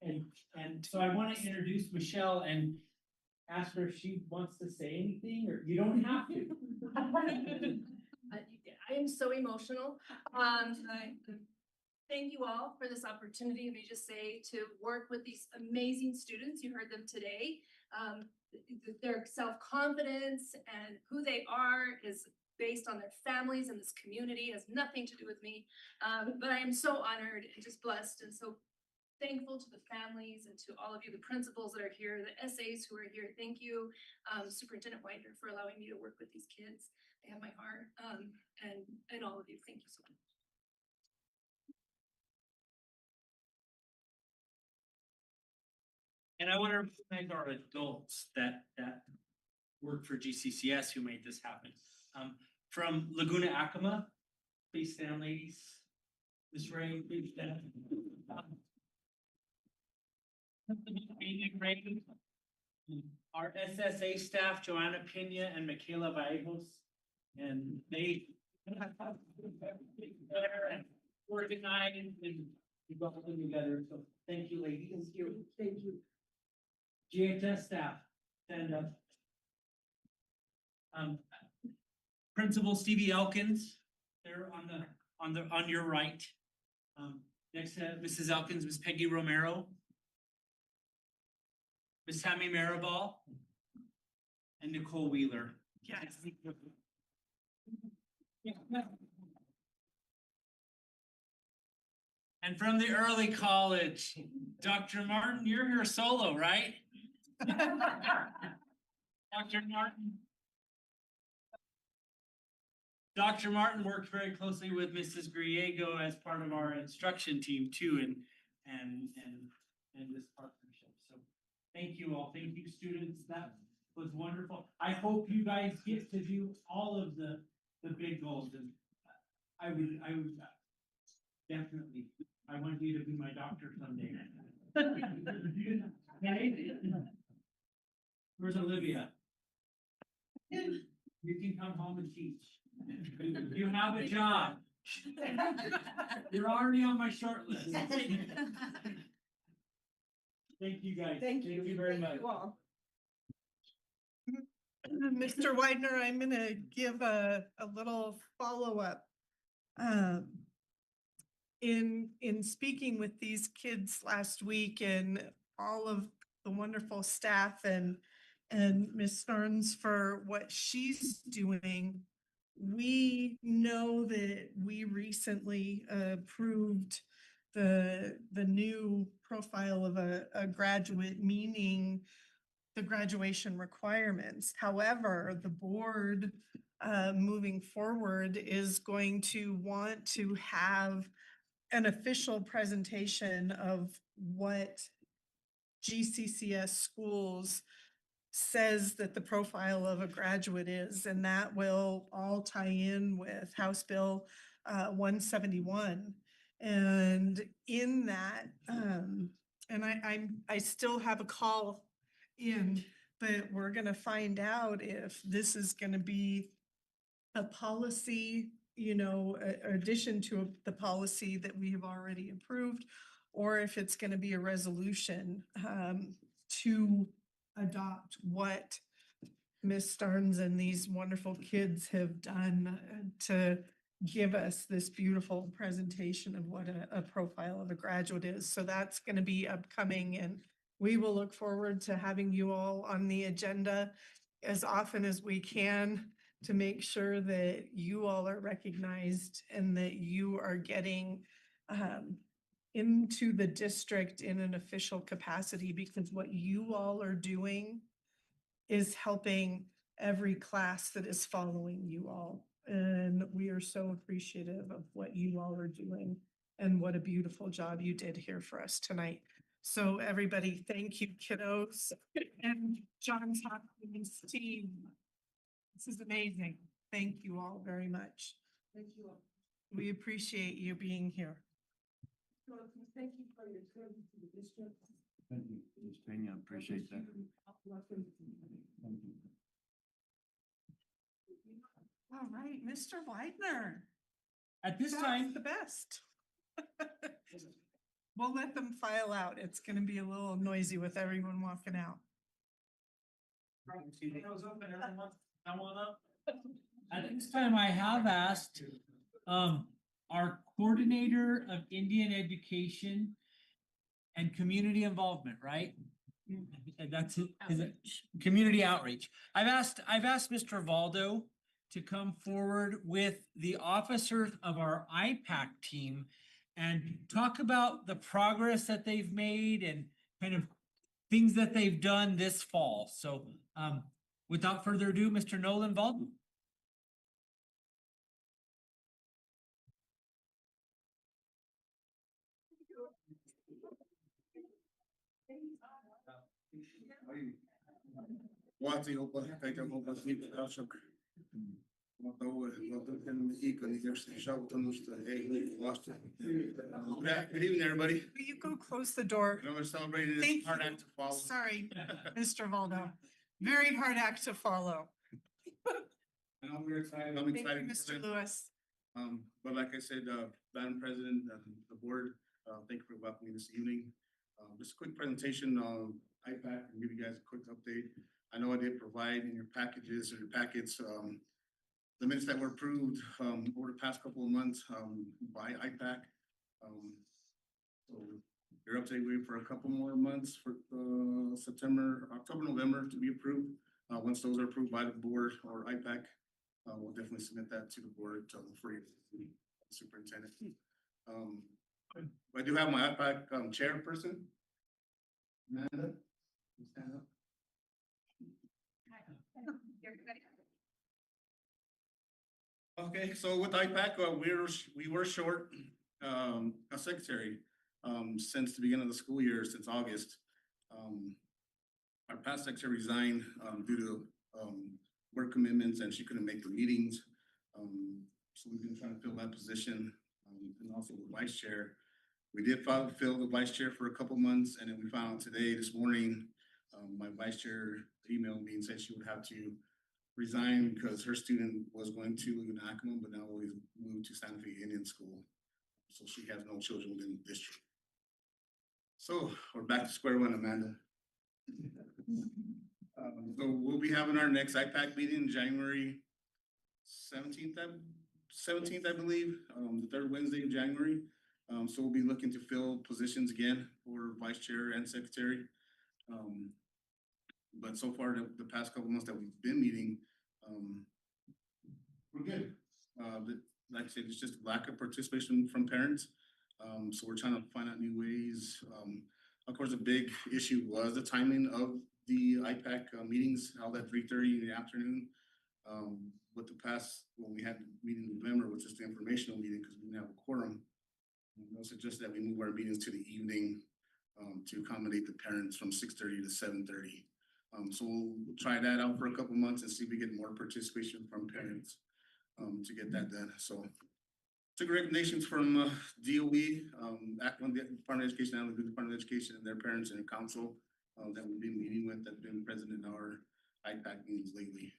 S4: and so I want to introduce Michelle and ask her if she wants to say anything, or you don't have to.
S14: I am so emotional. Thank you all for this opportunity. Let me just say to work with these amazing students. You heard them today. Their self-confidence and who they are is based on their families and this community. It has nothing to do with me. But I am so honored and just blessed and so thankful to the families and to all of you, the principals that are here, the SAs who are here. Thank you, Superintendent Widener, for allowing me to work with these kids. They have my heart, and all of you. Thank you so much.
S4: And I want to thank our adults that work for GCCS who made this happen. From Laguna Acoma, please stand, ladies. Ms. Ray, please stand. Our SSA staff, Joanna Pena and Michaela Vallejo, and they organized and brought them together. So thank you, ladies. Thank you. GHS staff, stand up. Principal Stevie Elkins, there on your right. Next to Mrs. Elkins, Ms. Peggy Romero. Ms. Tammy Maribel, and Nicole Wheeler.
S1: Yes.
S4: And from the early college, Dr. Martin, you're here solo, right? Dr. Martin. Dr. Martin worked very closely with Mrs. Griego as part of our instruction team too, and this partnership. So thank you all. Thank you, students. That was wonderful. I hope you guys get to do all of the big goals, and I would definitely, I want you to be my doctor someday. Where's Olivia? You can come home and teach. You have a job. You're already on my short list. Thank you, guys.
S1: Thank you.
S4: very much.
S1: Mr. Widener, I'm gonna give a little follow-up. In speaking with these kids last week and all of the wonderful staff and Ms. Stearns for what she's doing, we know that we recently approved the new profile of a graduate, meaning the graduation requirements. However, the board moving forward is going to want to have an official presentation of what GCCS schools says that the profile of a graduate is, and that will all tie in with House Bill 171. And in that, and I still have a call in, but we're gonna find out if this is gonna be a policy, you know, addition to the policy that we have already approved, or if it's gonna be a resolution to adopt what Ms. Starnes and these wonderful kids have done to give us this beautiful presentation of what a profile of a graduate is. So that's gonna be upcoming, and we will look forward to having you all on the agenda as often as we can to make sure that you all are recognized and that you are getting into the district in an official capacity, because what you all are doing is helping every class that is following you all. And we are so appreciative of what you all are doing and what a beautiful job you did here for us tonight. So everybody, thank you, kiddos, and Johns Hopkins team. This is amazing. Thank you all very much. Thank you all. We appreciate you being here. Thank you for your service to the district.
S7: Thank you, Ms. Peña, I appreciate that. Thank you.
S1: All right, Mr. Widener.
S4: At this
S1: That's
S4: time,
S1: the best. We'll let them file out. It's gonna be a little noisy with everyone walking out.
S4: At this time, I have asked our coordinator of Indian education and community involvement, right? And that's it, is it community outreach? I've asked Mr. Valdo to come forward with the officers of our IPAC team and talk about the progress that they've made and kind of things that they've done this fall. So without further ado, Mr. Nolan Valdo.
S15: Łatwiej opłatać, jak opłatnik daszok. Good evening, everybody.
S1: Will you go close the door?
S15: You know, we're celebrating this
S1: Thank
S15: hard
S1: you.
S15: act to follow.
S1: Sorry, Mr. Valdo. Very hard act to follow.
S15: And I'm excited. I'm
S1: Thank you,
S15: excited.
S1: Mr. Lewis.
S15: But like I said, Madam President, the board, thank you for welcoming this evening. Just a quick presentation on IPAC and give you guys a quick update. I know I did provide in your packages or your packets, the minutes that were approved, over the past couple of months, by IPAC. So They're up to date for a couple more months for September, October, November to be approved. Once those are approved by the board or IPAC, we'll definitely submit that to the board for your superintendent. I do have my IPAC chairperson. Amanda, you stand up. Okay, so with IPAC, we were short a secretary since the beginning of the school year, since August. Our past secretary resigned due to work commitments and she couldn't make the meetings. So we've been trying to fill that position and also the vice chair. We did fill the vice chair for a couple months, and then we found out today, this morning, my vice chair emailed me and said she would have to resign because her student was going to Yakima, but now we've moved to Santa Fe Indian School. So she has no children within the district. So we're back to square one, Amanda. So we'll be having our next IPAC meeting January 17th, I believe, the third Wednesday in January. So we'll be looking to fill positions again for vice chair and secretary. But so far, the past couple months that we've been meeting, we're good. Like I said, it's just lack of participation from parents. So we're trying to find out new ways. Of course, a big issue was the timing of the IPAC meetings held at 3:30 in the afternoon. With the past, when we had the meeting in November, which is the informational meeting because we didn't have a quorum, they'll suggest that we move our meetings to the evening to accommodate the parents from 6:30 to 7:30. So we'll try that out for a couple months and see if we get more participation from parents to get that done. So took recommendations from DOE, Department of Education, and the Department of Education and their parents and council that we've been meeting with, that have been present in our IPAC meetings lately.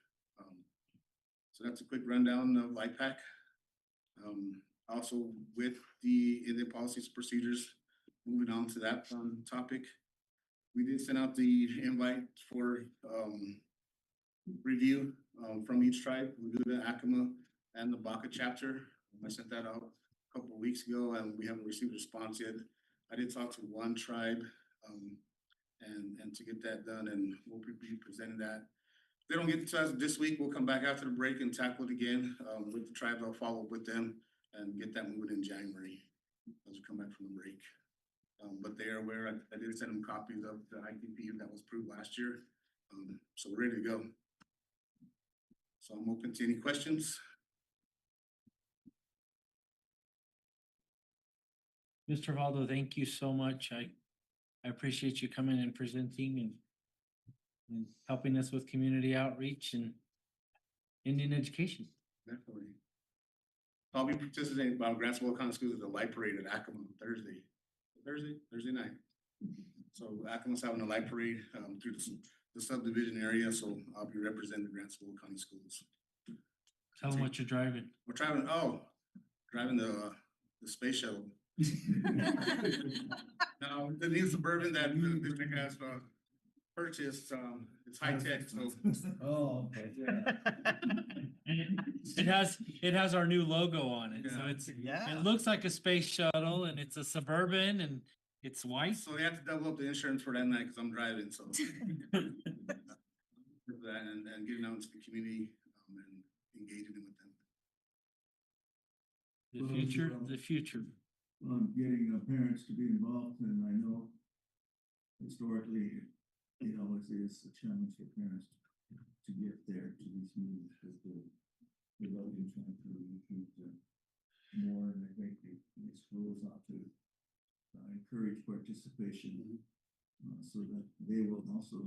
S15: So that's a quick rundown of IPAC. Also with the Indian policies and procedures, moving on to that topic. We did send out the invite for review from each tribe. We do the Yakima and the Baca chapter. I sent that out a couple of weeks ago and we haven't received a response yet. I did talk to one tribe and to get that done, and we'll be presenting that. If they don't get to us this week, we'll come back after the break and tackle it again with the tribe. I'll follow up with them and get that moving in January as we come back from the break. But they are aware. I did send them copies of the ITP that was approved last year. So we're ready to go. So I'm open to any questions.
S4: Mr. Valdo, thank you so much. I appreciate you coming and presenting and helping us with community outreach and Indian education.
S15: Definitely. I'll be participating about Grantsville County Schools at the light parade at Yakima on Thursday night. So Yakima's having a light parade through the subdivision area, so I'll be representing the Grantsville County Schools.
S4: Tell them what you're driving.
S15: We're driving the space shuttle. Now, the new Suburban that the district has purchased, it's high tech, so.
S5: Oh, okay.
S15: Yeah.
S4: It has our new logo on it, so
S15: Yeah.
S4: it looks like a space shuttle and it's a Suburban and it's white.
S15: So they have to double up the insurance for that night because I'm driving, so. For that and getting out into the community and engaging with them.
S4: The future.
S5: Getting parents to be involved, and I know historically, it is a challenge for parents to get there to these meetings because the loading trying to recruit more, and I think the schools ought to encourage participation so that they will also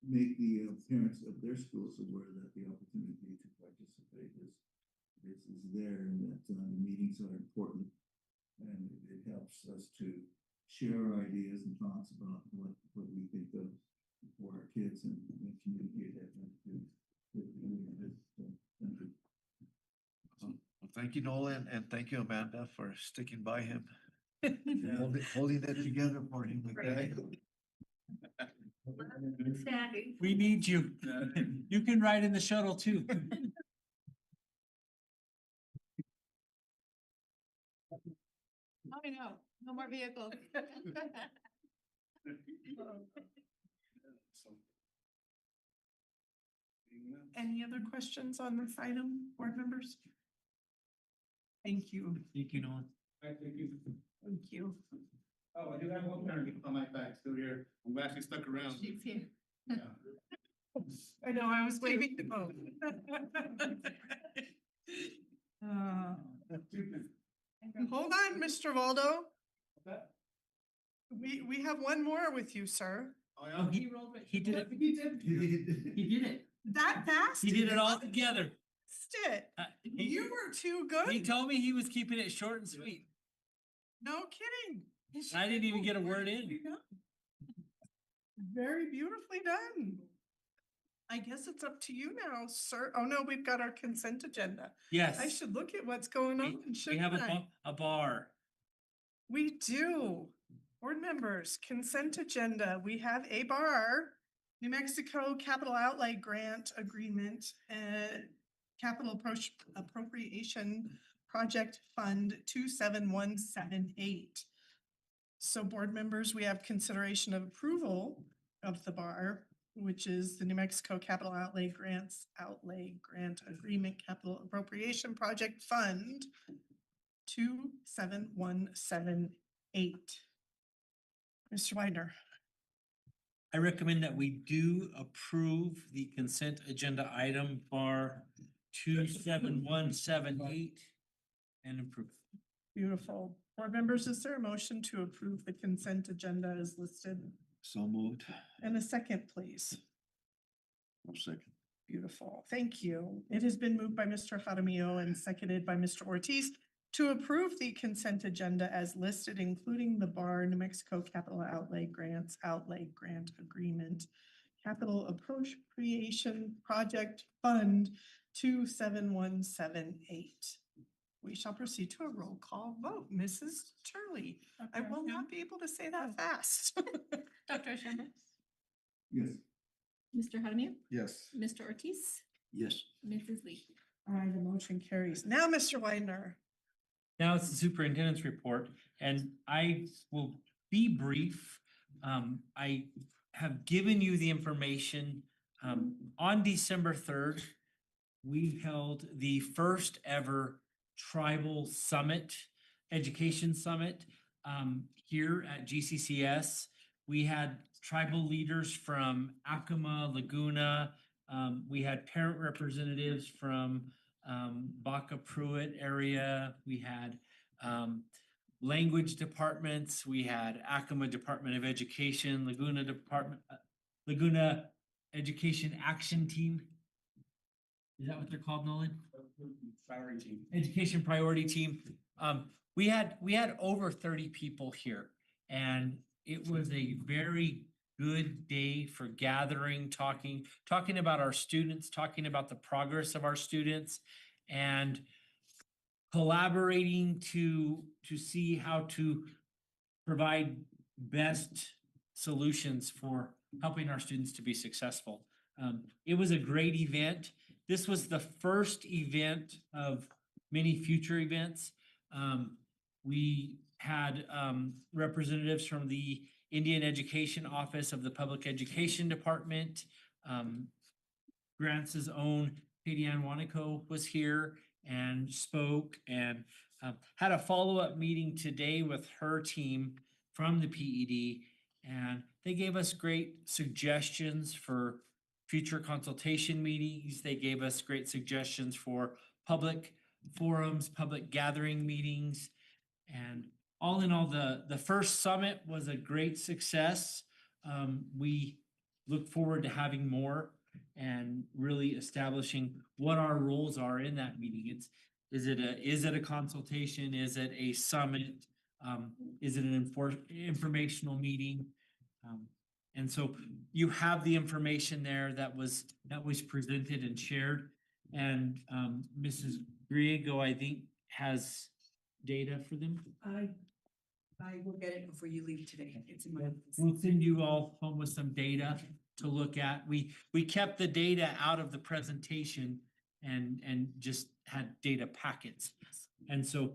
S5: make the parents of their schools aware that the opportunity to participate is there, and that the meetings are important, and it helps us to share our ideas and thoughts about what we think of for our kids and communicate that to the community.
S7: Well, thank you, Nolan, and thank you, Amanda, for sticking by him. Holding it together for him. Okay?
S14: Standing.
S4: We need you. You can ride in the shuttle too.
S1: I know.
S3: No more vehicles.
S15: So.
S1: Any other questions on this item, board members? Thank you.
S4: Thank you, Nolan.
S15: Thank you.
S1: Thank you.
S15: Oh, I do have one more on my back still here. I'm actually stuck around.
S3: She's here.
S15: Yeah.
S1: I know, I was waving to both. Uh, Hold on, Mr. Waldo. We have one more with you, sir.
S15: Oh,
S4: Oh,
S15: yeah.
S4: he did it.
S15: He did.
S4: He did it.
S1: That fast?
S4: He did it all together.
S1: Missed it.
S4: He,
S1: You were too
S4: he
S1: good.
S4: told me he was keeping it short and sweet.
S1: No kidding.
S4: I didn't even get a word in.
S1: Very beautifully done. I guess it's up to you now, sir. Oh, no, we've got our consent agenda.
S4: Yes.
S1: I should look at what's going on,
S4: We
S1: shouldn't
S4: have
S1: I?
S4: a bar.
S1: We do. Board members, consent agenda. We have a bar, New Mexico Capital Outlay Grant Agreement, Capital Appropriation Project Fund 27178. So board members, we have consideration of approval of the bar, which is the New Mexico Capital Outlay Grant Agreement Capital Appropriation Project Fund 27178. Mr. Widener,
S4: I recommend that we do approve the consent agenda item bar 27178 and approve.
S1: beautiful. Board members, is there a motion to approve the consent agenda as listed?
S7: So moved.
S1: And a second, please.
S7: Second.
S1: Beautiful. Thank you. It has been moved by Mr. Jaramillo and seconded by Mr. Ortiz to approve the consent agenda as listed, including the bar New Mexico Capital Outlay Grant Agreement, Capital Appropriation Project Fund 27178. We shall proceed to a roll call vote. Mrs. Turley, I will not be able to say that fast.
S3: Dr. Sherman,
S5: Yes.
S3: Mr. Jaramillo,
S7: Yes.
S3: Mr. Ortiz,
S7: Yes.
S3: Mrs. Lee.
S1: All right, the motion carries. Now, Mr. Widener.
S4: Now it's the superintendent's report, and I will be brief. I have given you the information. On December 3rd, we held the first ever tribal summit, education summit, here at GCCS. We had tribal leaders from Acoma, Laguna. We had parent representatives from Baca Pruitt area. We had language departments. We had Acoma Department of Education, Laguna Education Action Team. Is that what they're called, Nolan?
S12: Priority team.
S4: Education Priority Team. We had over 30 people here, and it was a very good day for gathering, talking about our students, talking about the progress of our students, and collaborating to see how to provide best solutions for helping our students to be successful. It was a great event. This was the first event of many future events. We had representatives from the Indian Education Office of the Public Education Department. Grants' own Katie Ann Wanico was here and spoke, and had a follow-up meeting today with her team from the PED, and they gave us great suggestions for future consultation meetings. They gave us great suggestions for public forums, public gathering meetings, and all in all, the first summit was a great success. We look forward to having more and really establishing what our roles are in that meeting. Is it a consultation? Is it a summit? Is it an informational meeting? And so you have the information there that was presented and shared. And Mrs. Griego, I think, has data for them.
S16: I will get it before you leave today. It's in my office.
S4: We'll send you all home with some data to look at. We kept the data out of the presentation and just had data packets. And so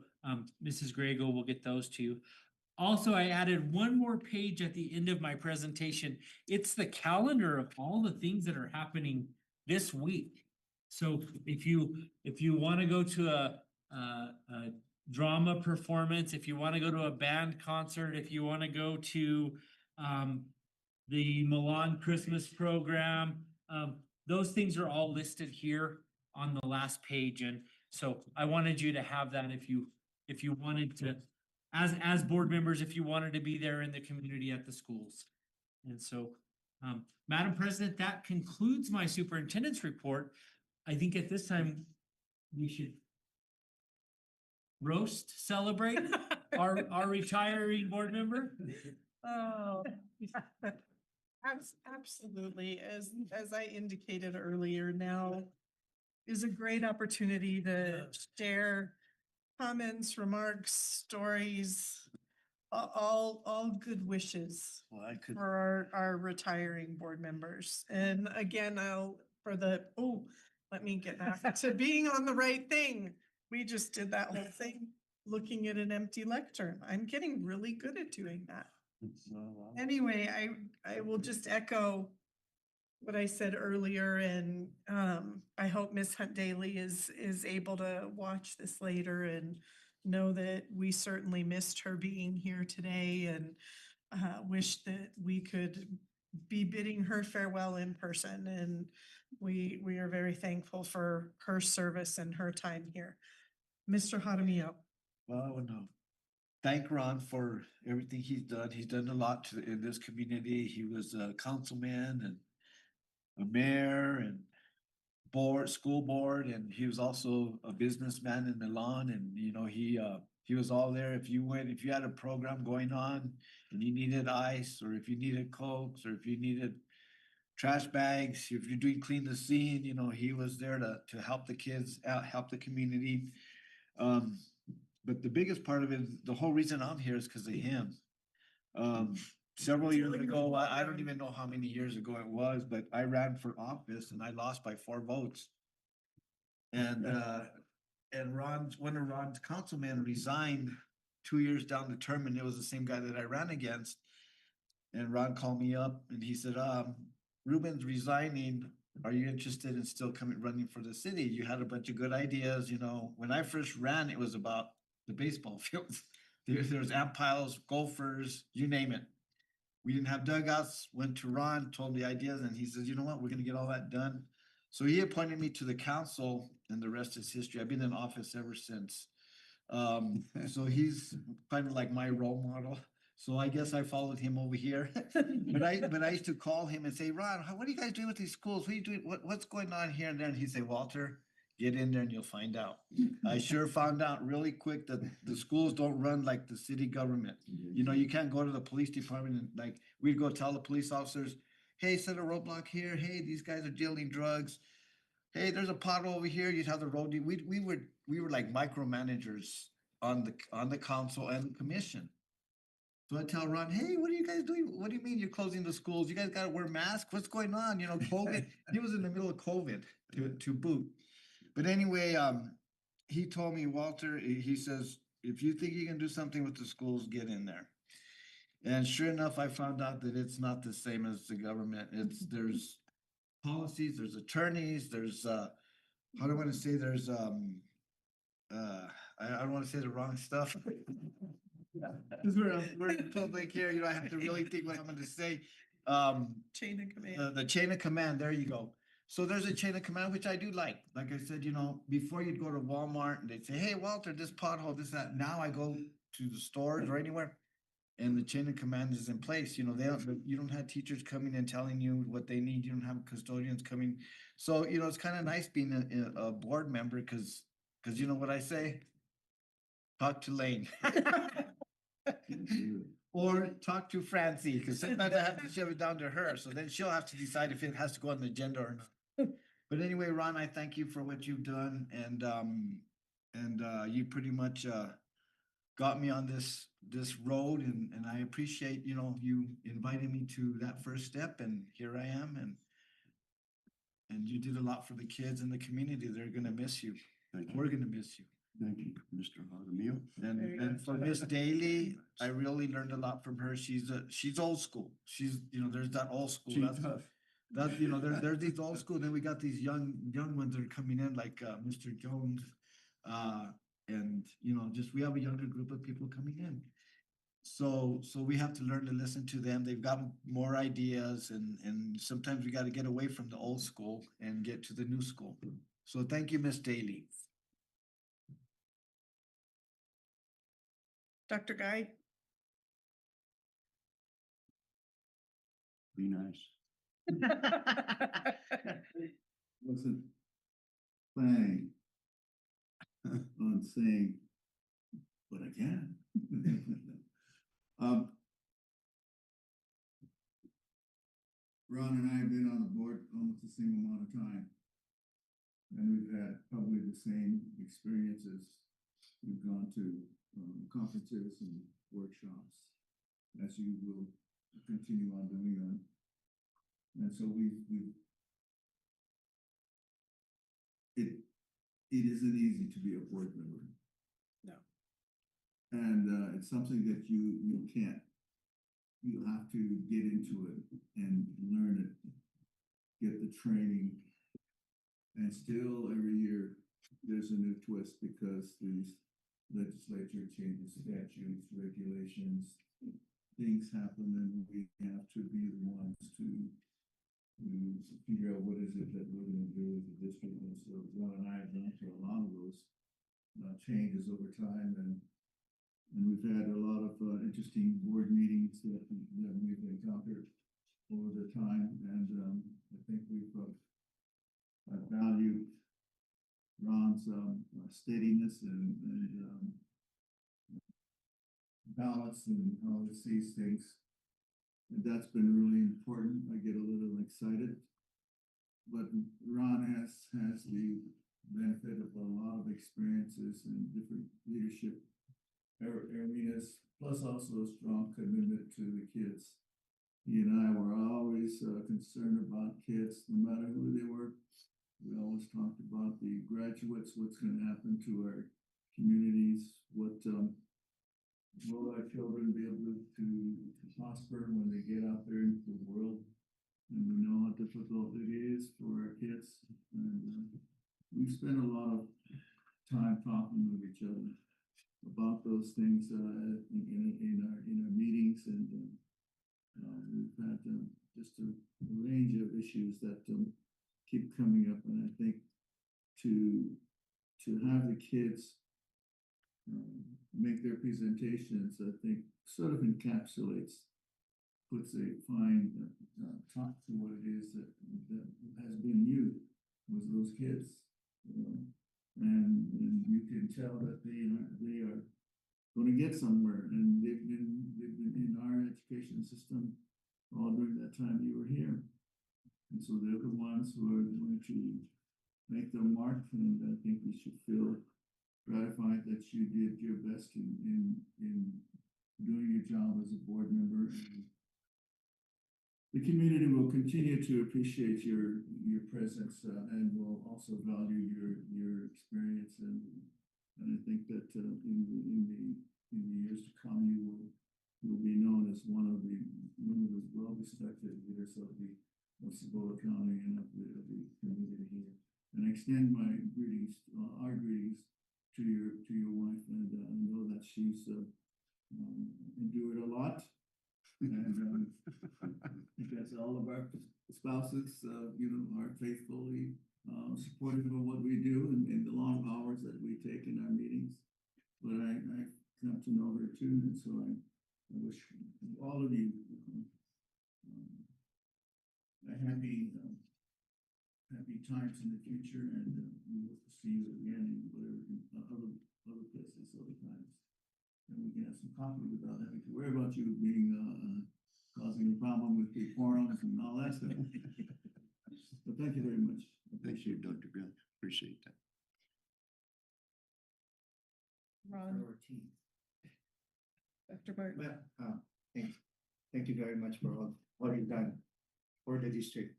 S4: Mrs. Griego will get those to you. Also, I added one more page at the end of my presentation. It's the calendar of all the things that are happening this week. So if you want to go to a drama performance, if you want to go to a band concert, if you want to go to the Milan Christmas program, those things are all listed here on the last page. And so I wanted you to have that if you wanted to, as board members, if you wanted to be there in the community at the schools. And so, Madam President, that concludes my superintendent's report. I think at this time, we should roast, celebrate our retiring board member.
S1: Oh, absolutely. As I indicated earlier, now is a great opportunity to share comments, remarks, stories, all good wishes
S7: Well, I could,
S1: for our retiring board members. And again, let me get back to being on the right thing. We just did that whole thing, looking at an empty lectern. I'm getting really good at doing that. Anyway, I will just echo what I said earlier, and I hope Miss Hunt Daly is able to watch this later and know that we certainly missed her being here today, and wish that we could be bidding her farewell in person. And we are very thankful for her service and her time here. Mr. Jaramillo.
S7: well, I would thank Ron for everything he's done. He's done a lot in this community. He was a councilman and a mayor and school board, and he was also a businessman in Milan. And he was all there. If you had a program going on and you needed ice, or if you needed Cokes, or if you needed trash bags, if you're doing clean the scene, he was there to help the kids out, help the community. But the biggest part of it, the whole reason I'm here is because of him. Several years ago, I don't even know how many years ago it was, but I ran for office and I lost by 4 votes. And one of Ron's councilmen resigned 2 years down the term, and it was the same guy that I ran against. And Ron called me up and he said, Ruben's resigning. Are you interested in still running for the city? You had a bunch of good ideas. When I first ran, it was about the baseball fields. There's ant piles, golfers, you name it. We didn't have dugouts. Went to Ron, told the ideas, and he says, you know what, we're gonna get all that done. So he appointed me to the council, and the rest is history. I've been in office ever since. So he's kind of like my role model. So I guess I followed him over here. But I used to call him and say, Ron, what are you guys doing with these schools? What are you doing? What's going on here and there? And he'd say, Walter, get in there and you'll find out. I sure found out really quick that the schools don't run like the city government. You can't go to the police department and we'd go tell the police officers, hey, set a roadblock here. Hey, these guys are dealing drugs. Hey, there's a pothole over here. You'd have the road. We were like micromanagers on the council and the commission. So I tell Ron, hey, what are you guys doing? What do you mean you're closing the schools? You guys got to wear masks? What's going on? COVID. He was in the middle of COVID to boot. But anyway, he told me, Walter, he says, if you think you can do something with the schools, get in there. And sure enough, I found out that it's not the same as the government. There's policies, there's attorneys, there's how do I want to say, there's I don't want to say the wrong stuff. Because we're in public here, I have to really think what I'm going to say.
S1: Chain of command.
S7: The chain of command, there you go. So there's a chain of command, which I do like. Like I said, before you'd go to Walmart and they'd say, hey, Walter, this pothole, this, that. Now I go to the stores or anywhere and the chain of command is in place. You don't have teachers coming and telling you what they need. You don't have custodians coming. So, it's kind of nice being a board member because you know what I say? Talk to Lane. Or talk to Francie, because sometimes I have to shove it down to her. So then she'll have to decide if it has to go on the agenda or not. But anyway, Ron, I thank you for what you've done, and you pretty much got me on this road, and I appreciate you inviting me to that first step, and here I am, and you did a lot for the kids in the community. They're gonna miss you. We're gonna miss you. Thank you, Mr. Jaramillo.
S1: Very
S7: And
S1: good.
S7: for Miss Daly, I really learned a lot from her. She's old school. She's, there's that old school.
S5: She's tough.
S7: That, there's these old school, then we got these young ones that are coming in like, Mr. Jones. And, just, we have a younger group of people coming in. So we have to learn to listen to them. They've got more ideas and sometimes we gotta get away from the old school and get to the new school. So thank you, Miss Daly.
S1: Dr. Guy?
S5: Be nice. Wasn't planning on saying, but I can. Ron and I have been on the board almost the same amount of time. And we've had probably the same experiences. We've gone to conferences and workshops, as you will continue on doing them. And so it isn't easy to be a board member.
S1: No.
S5: And it's something that you can't. You have to get into it and learn it, get the training. And still every year there's a new twist because these legislature changes statutes, regulations, things happen, and we have to be the ones to figure out what is it that we're gonna do as a district. And so Ron and I have gone through a lot of those changes over time, and we've had a lot of interesting board meetings that we've encountered over the time, and I think we've valued Ron's steadiness and balance and how he sees things. And that's been really important. I get a little excited. But Ron has the benefit of a lot of experiences in different leadership arenas, plus also a strong commitment to the kids. He and I were always concerned about kids, no matter who they were. We always talked about the graduates, what's going to happen to our communities, what will our children be able to prosper when they get out there into the world. And we know how difficult it is for our kids. And we've spent a lot of time talking with each other about those things in our meetings, and we've had just a range of issues that keep coming up. And I think to have the kids make their presentations, I think sort of encapsulates, puts a fine top to what it is that has been you with those kids, and you can tell that they are going to get somewhere, and they've been in our education system all during that time you were here, and so they're the ones who are going to make their mark. And I think we should feel gratified that you did your best in doing your job as a board member. And the community will continue to appreciate your presence and will also value your experience. And I think that in the years to come, you will be known as one of the well-respected leaders of Cibola County and of the community here. And I extend my greetings, our greetings to your wife, and I know that she's endured a lot. And because all of our spouses, are faithfully supportive of what we do in the long hours that we take in our meetings. But I come to know her too, and so I wish all of you a happy times in the future, and we hope to see you again in whatever other places, other times. And we can have some coffee without having to worry about you being causing a problem with the forums and all that stuff. But thank you very much.
S7: Thank you, Dr. Grant. Appreciate that.
S1: Ron, Dr. Martin?
S17: Well, thank you very much for all you've done for the district.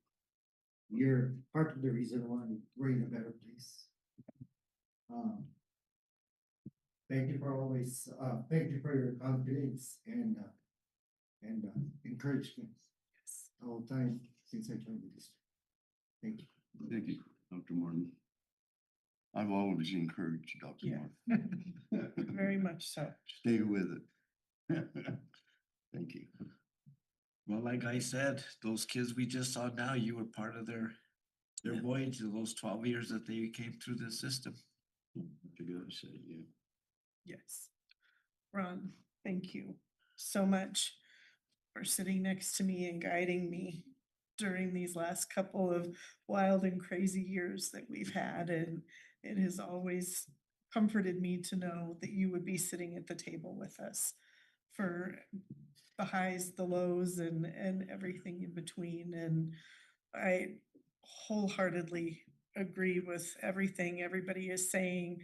S17: You're part of the reason why we're in a better place. Thank you for always, thank you for your confidence and encouragement. Yes. All the time since I joined the district. Thank you.
S18: Thank you, Dr. Martin. I've always encouraged you, Dr.
S1: Yeah.
S18: Martin.
S1: Very much so.
S18: Stay with it. Thank you.
S7: Well, like I said, those kids we just saw now, you were part of their voyage of those 12 years that they came through this system.
S18: What you gotta say, yeah.
S1: Yes. Ron, thank you so much for sitting next to me and guiding me during these last couple of wild and crazy years that we've had. And it has always comforted me to know that you would be sitting at the table with us for the highs, the lows, and everything in between. And I wholeheartedly agree with everything everybody is saying,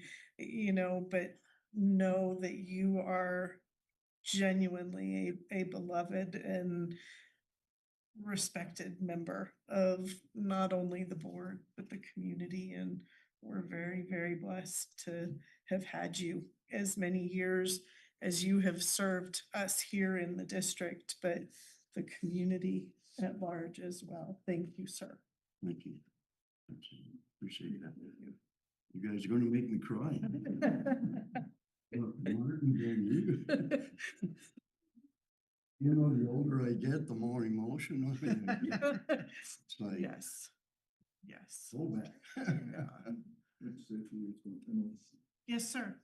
S1: but know that you are genuinely a beloved and respected member of not only the board, but the community. And we're very, very blessed to have had you as many years as you have served us here in the district, but the community at large as well. Thank you, sir.
S18: Thank you. Appreciate that. You guys are gonna make me cry. Look, Martin, then you know, the older I get, the more emotional. It's like,
S1: Yes. Yes.
S18: go back.
S1: Yes, sir.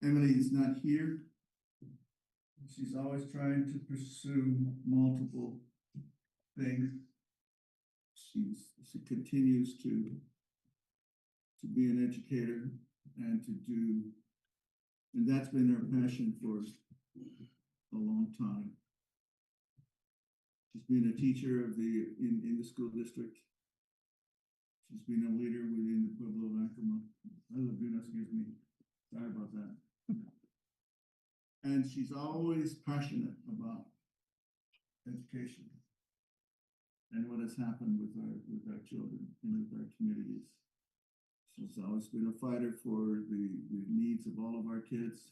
S5: Emily is not here. She's always trying to pursue multiple things. She continues to be an educator and and that's been her passion for a long time. She's been a teacher in the school district. She's been a leader within the Pueblo of Acoma. Excuse me. Sorry about that. And she's always passionate about education and what has happened with our children and with our communities. She's always been a fighter for the needs of all of our kids.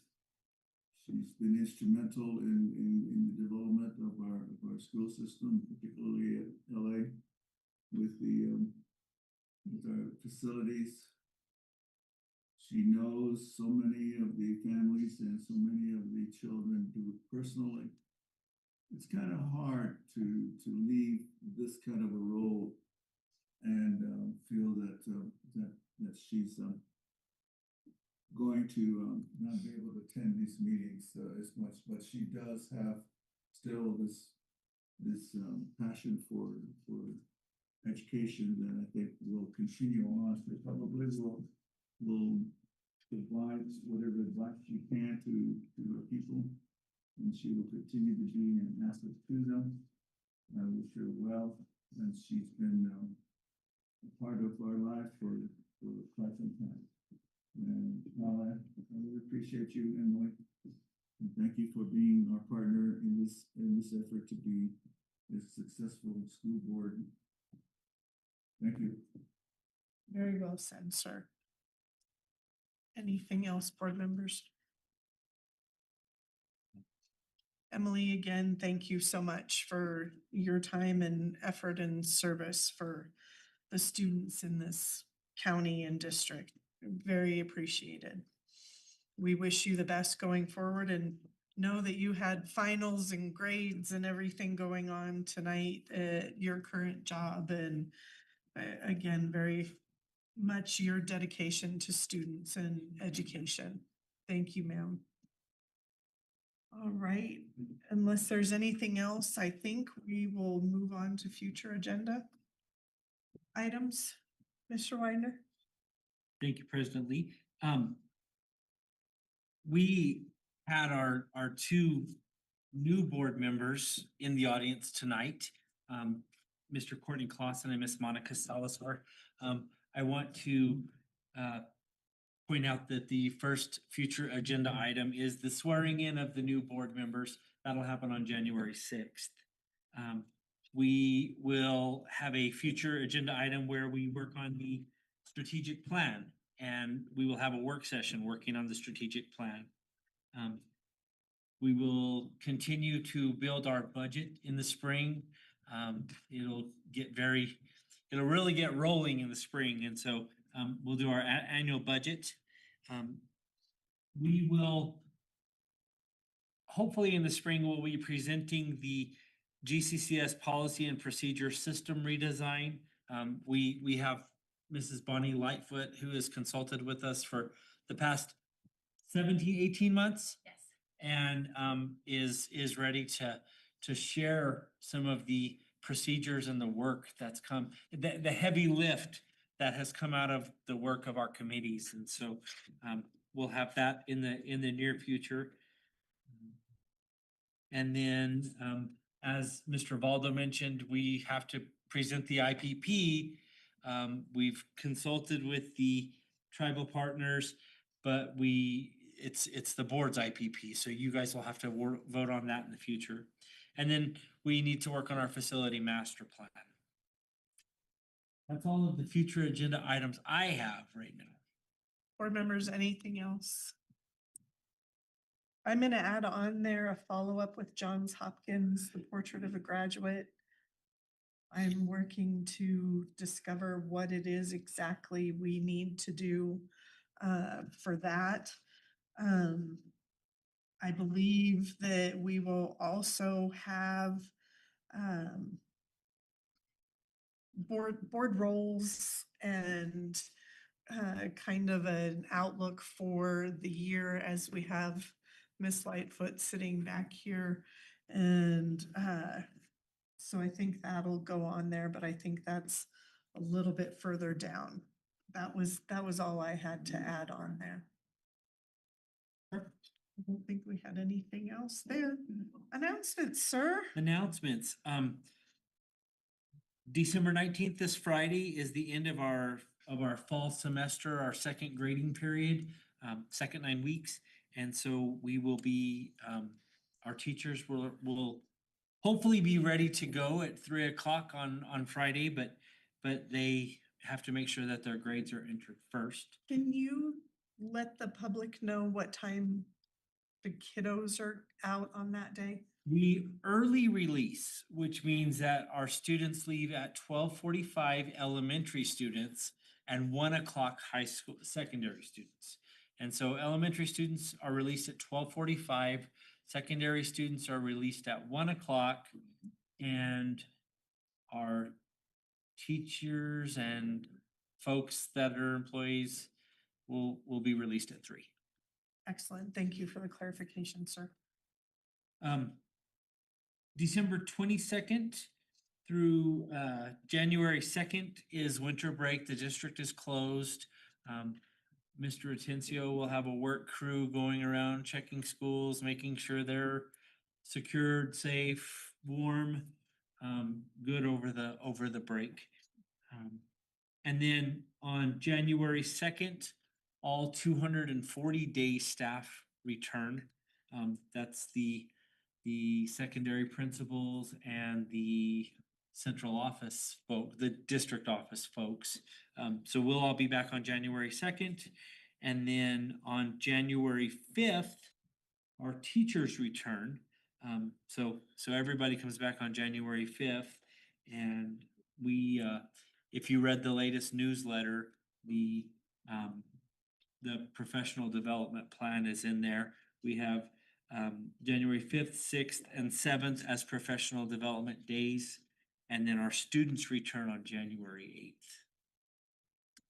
S5: She's been instrumental in the development of our school system, particularly at LA, with our facilities. She knows so many of the families and so many of the children personally. It's kind of hard to leave this kind of a role and feel that she's going to not be able to attend these meetings as much, but she does have still this passion for education that I think will continue on. She probably will provide whatever advice she can to her people, and she will continue to be an asset to them. I wish her well, and she's been a part of our life for quite some time. And I really appreciate you, Emily. And thank you for being our partner in this effort to be a successful school board. Thank you.
S1: Very well said, sir. Anything else, board members? Emily, again, thank you so much for your time and effort and service for the students in this county and district. Very appreciated. We wish you the best going forward and know that you had finals and grades and everything going on tonight at your current job. And again, very much your dedication to students and education. Thank you, ma'am. All right, unless there's anything else, I think we will move on to future agenda items. Mr. Widener?
S4: Thank you, President Lee. We had our two new board members in the audience tonight, Mr. Courtney Clausen and Miss Monica Salazar. I want to point out that the first future agenda item is the swearing in of the new board members. That'll happen on January 6th. We will have a future agenda item where we work on the strategic plan and we will have a work session working on the strategic plan. We will continue to build our budget in the spring. It'll really get rolling in the spring, and so we'll do our annual budget. We will hopefully in the spring, we'll be presenting the GCCS policy and procedure system redesign. We have Mrs. Bonnie Lightfoot, who has consulted with us for the past 17, 18 months.
S3: Yes.
S4: And is ready to share some of the procedures and the work that's come, the heavy lift that has come out of the work of our committees. And so we'll have that in the near future. And then as Mr. Valdo mentioned, we have to present the IPP. We've consulted with the tribal partners, but it's the board's IPP, so you guys will have to vote on that in the future. And then we need to work on our facility master plan. That's all of the future agenda items I have right now.
S1: Board members, anything else? I'm gonna add on there a follow-up with Johns Hopkins, the portrait of a graduate. I'm working to discover what it is exactly we need to do for that. I believe that we will also have board roles and kind of an outlook for the year as we have Miss Lightfoot sitting back here. And so I think that'll go on there, but I think that's a little bit further down. That was all I had to add on there. I don't think we had anything else there. Announcements, sir.
S4: Announcements. December 19th, this Friday, is the end of our fall semester, our second grading period, second 9 weeks. And so we will be, our teachers will hopefully be ready to go at 3 o'clock on Friday, but they have to make sure that their grades are entered first.
S1: Can you let the public know what time the kiddos are out on that day?
S4: We early release, which means that our students leave at 12:45, elementary students, and 1 o'clock secondary students. And so elementary students are released at 12:45, secondary students are released at 1 o'clock, and our teachers and folks that are employees will be released at 3.
S1: Excellent. Thank you for the clarification, sir.
S4: December 22nd through January 2nd is winter break. The district is closed. Mr. Atencio will have a work crew going around checking schools, making sure they're secured, safe, warm, good over the break. And then on January 2nd, all 240 day staff return. That's the secondary principals and the central office the district office folks. So we'll all be back on January 2nd. And then on January 5th, our teachers return. So everybody comes back on January 5th. And we, if you read the latest newsletter, the professional development plan is in there. We have January 5th, 6th, and 7th as professional development days. And then our students return on January 8th.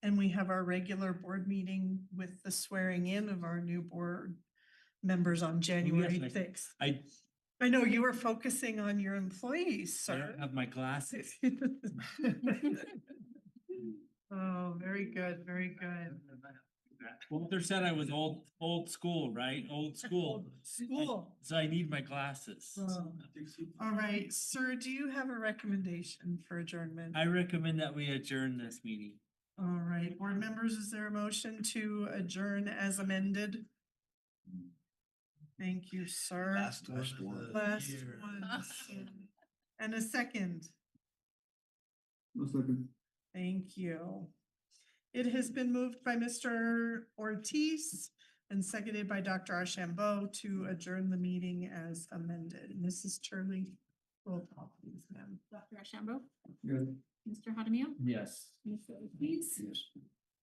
S1: And we have our regular board meeting with the swearing in of our new board members on January 6th. I know you were focusing on your employees,
S4: I
S1: sir.
S4: don't have my glasses.
S1: Oh, very good, very good.
S4: Walter said I was old school, right? Old school.
S1: School.
S4: So I need my glasses.
S1: All right, sir, do you have a recommendation for adjournment?
S4: I recommend that we adjourn this meeting.
S1: All right, board members, is there a motion to adjourn as amended? Thank you, sir.
S18: Last one.
S1: Last one. And a second.
S5: No second.
S1: Thank you. It has been moved by Mr. Ortiz and seconded by Dr. Ashambo to adjourn the meeting as amended. Mrs. Turley, roll call please, ma'am.
S3: Dr. Ashambo,
S2: Good.
S3: Mr. Hadamio,
S2: Yes.
S3: Mr. Ortiz,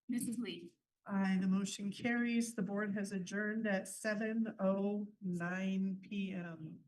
S3: Mrs. Lee.
S1: Aye, the motion carries. The board has adjourned at 7:09 PM.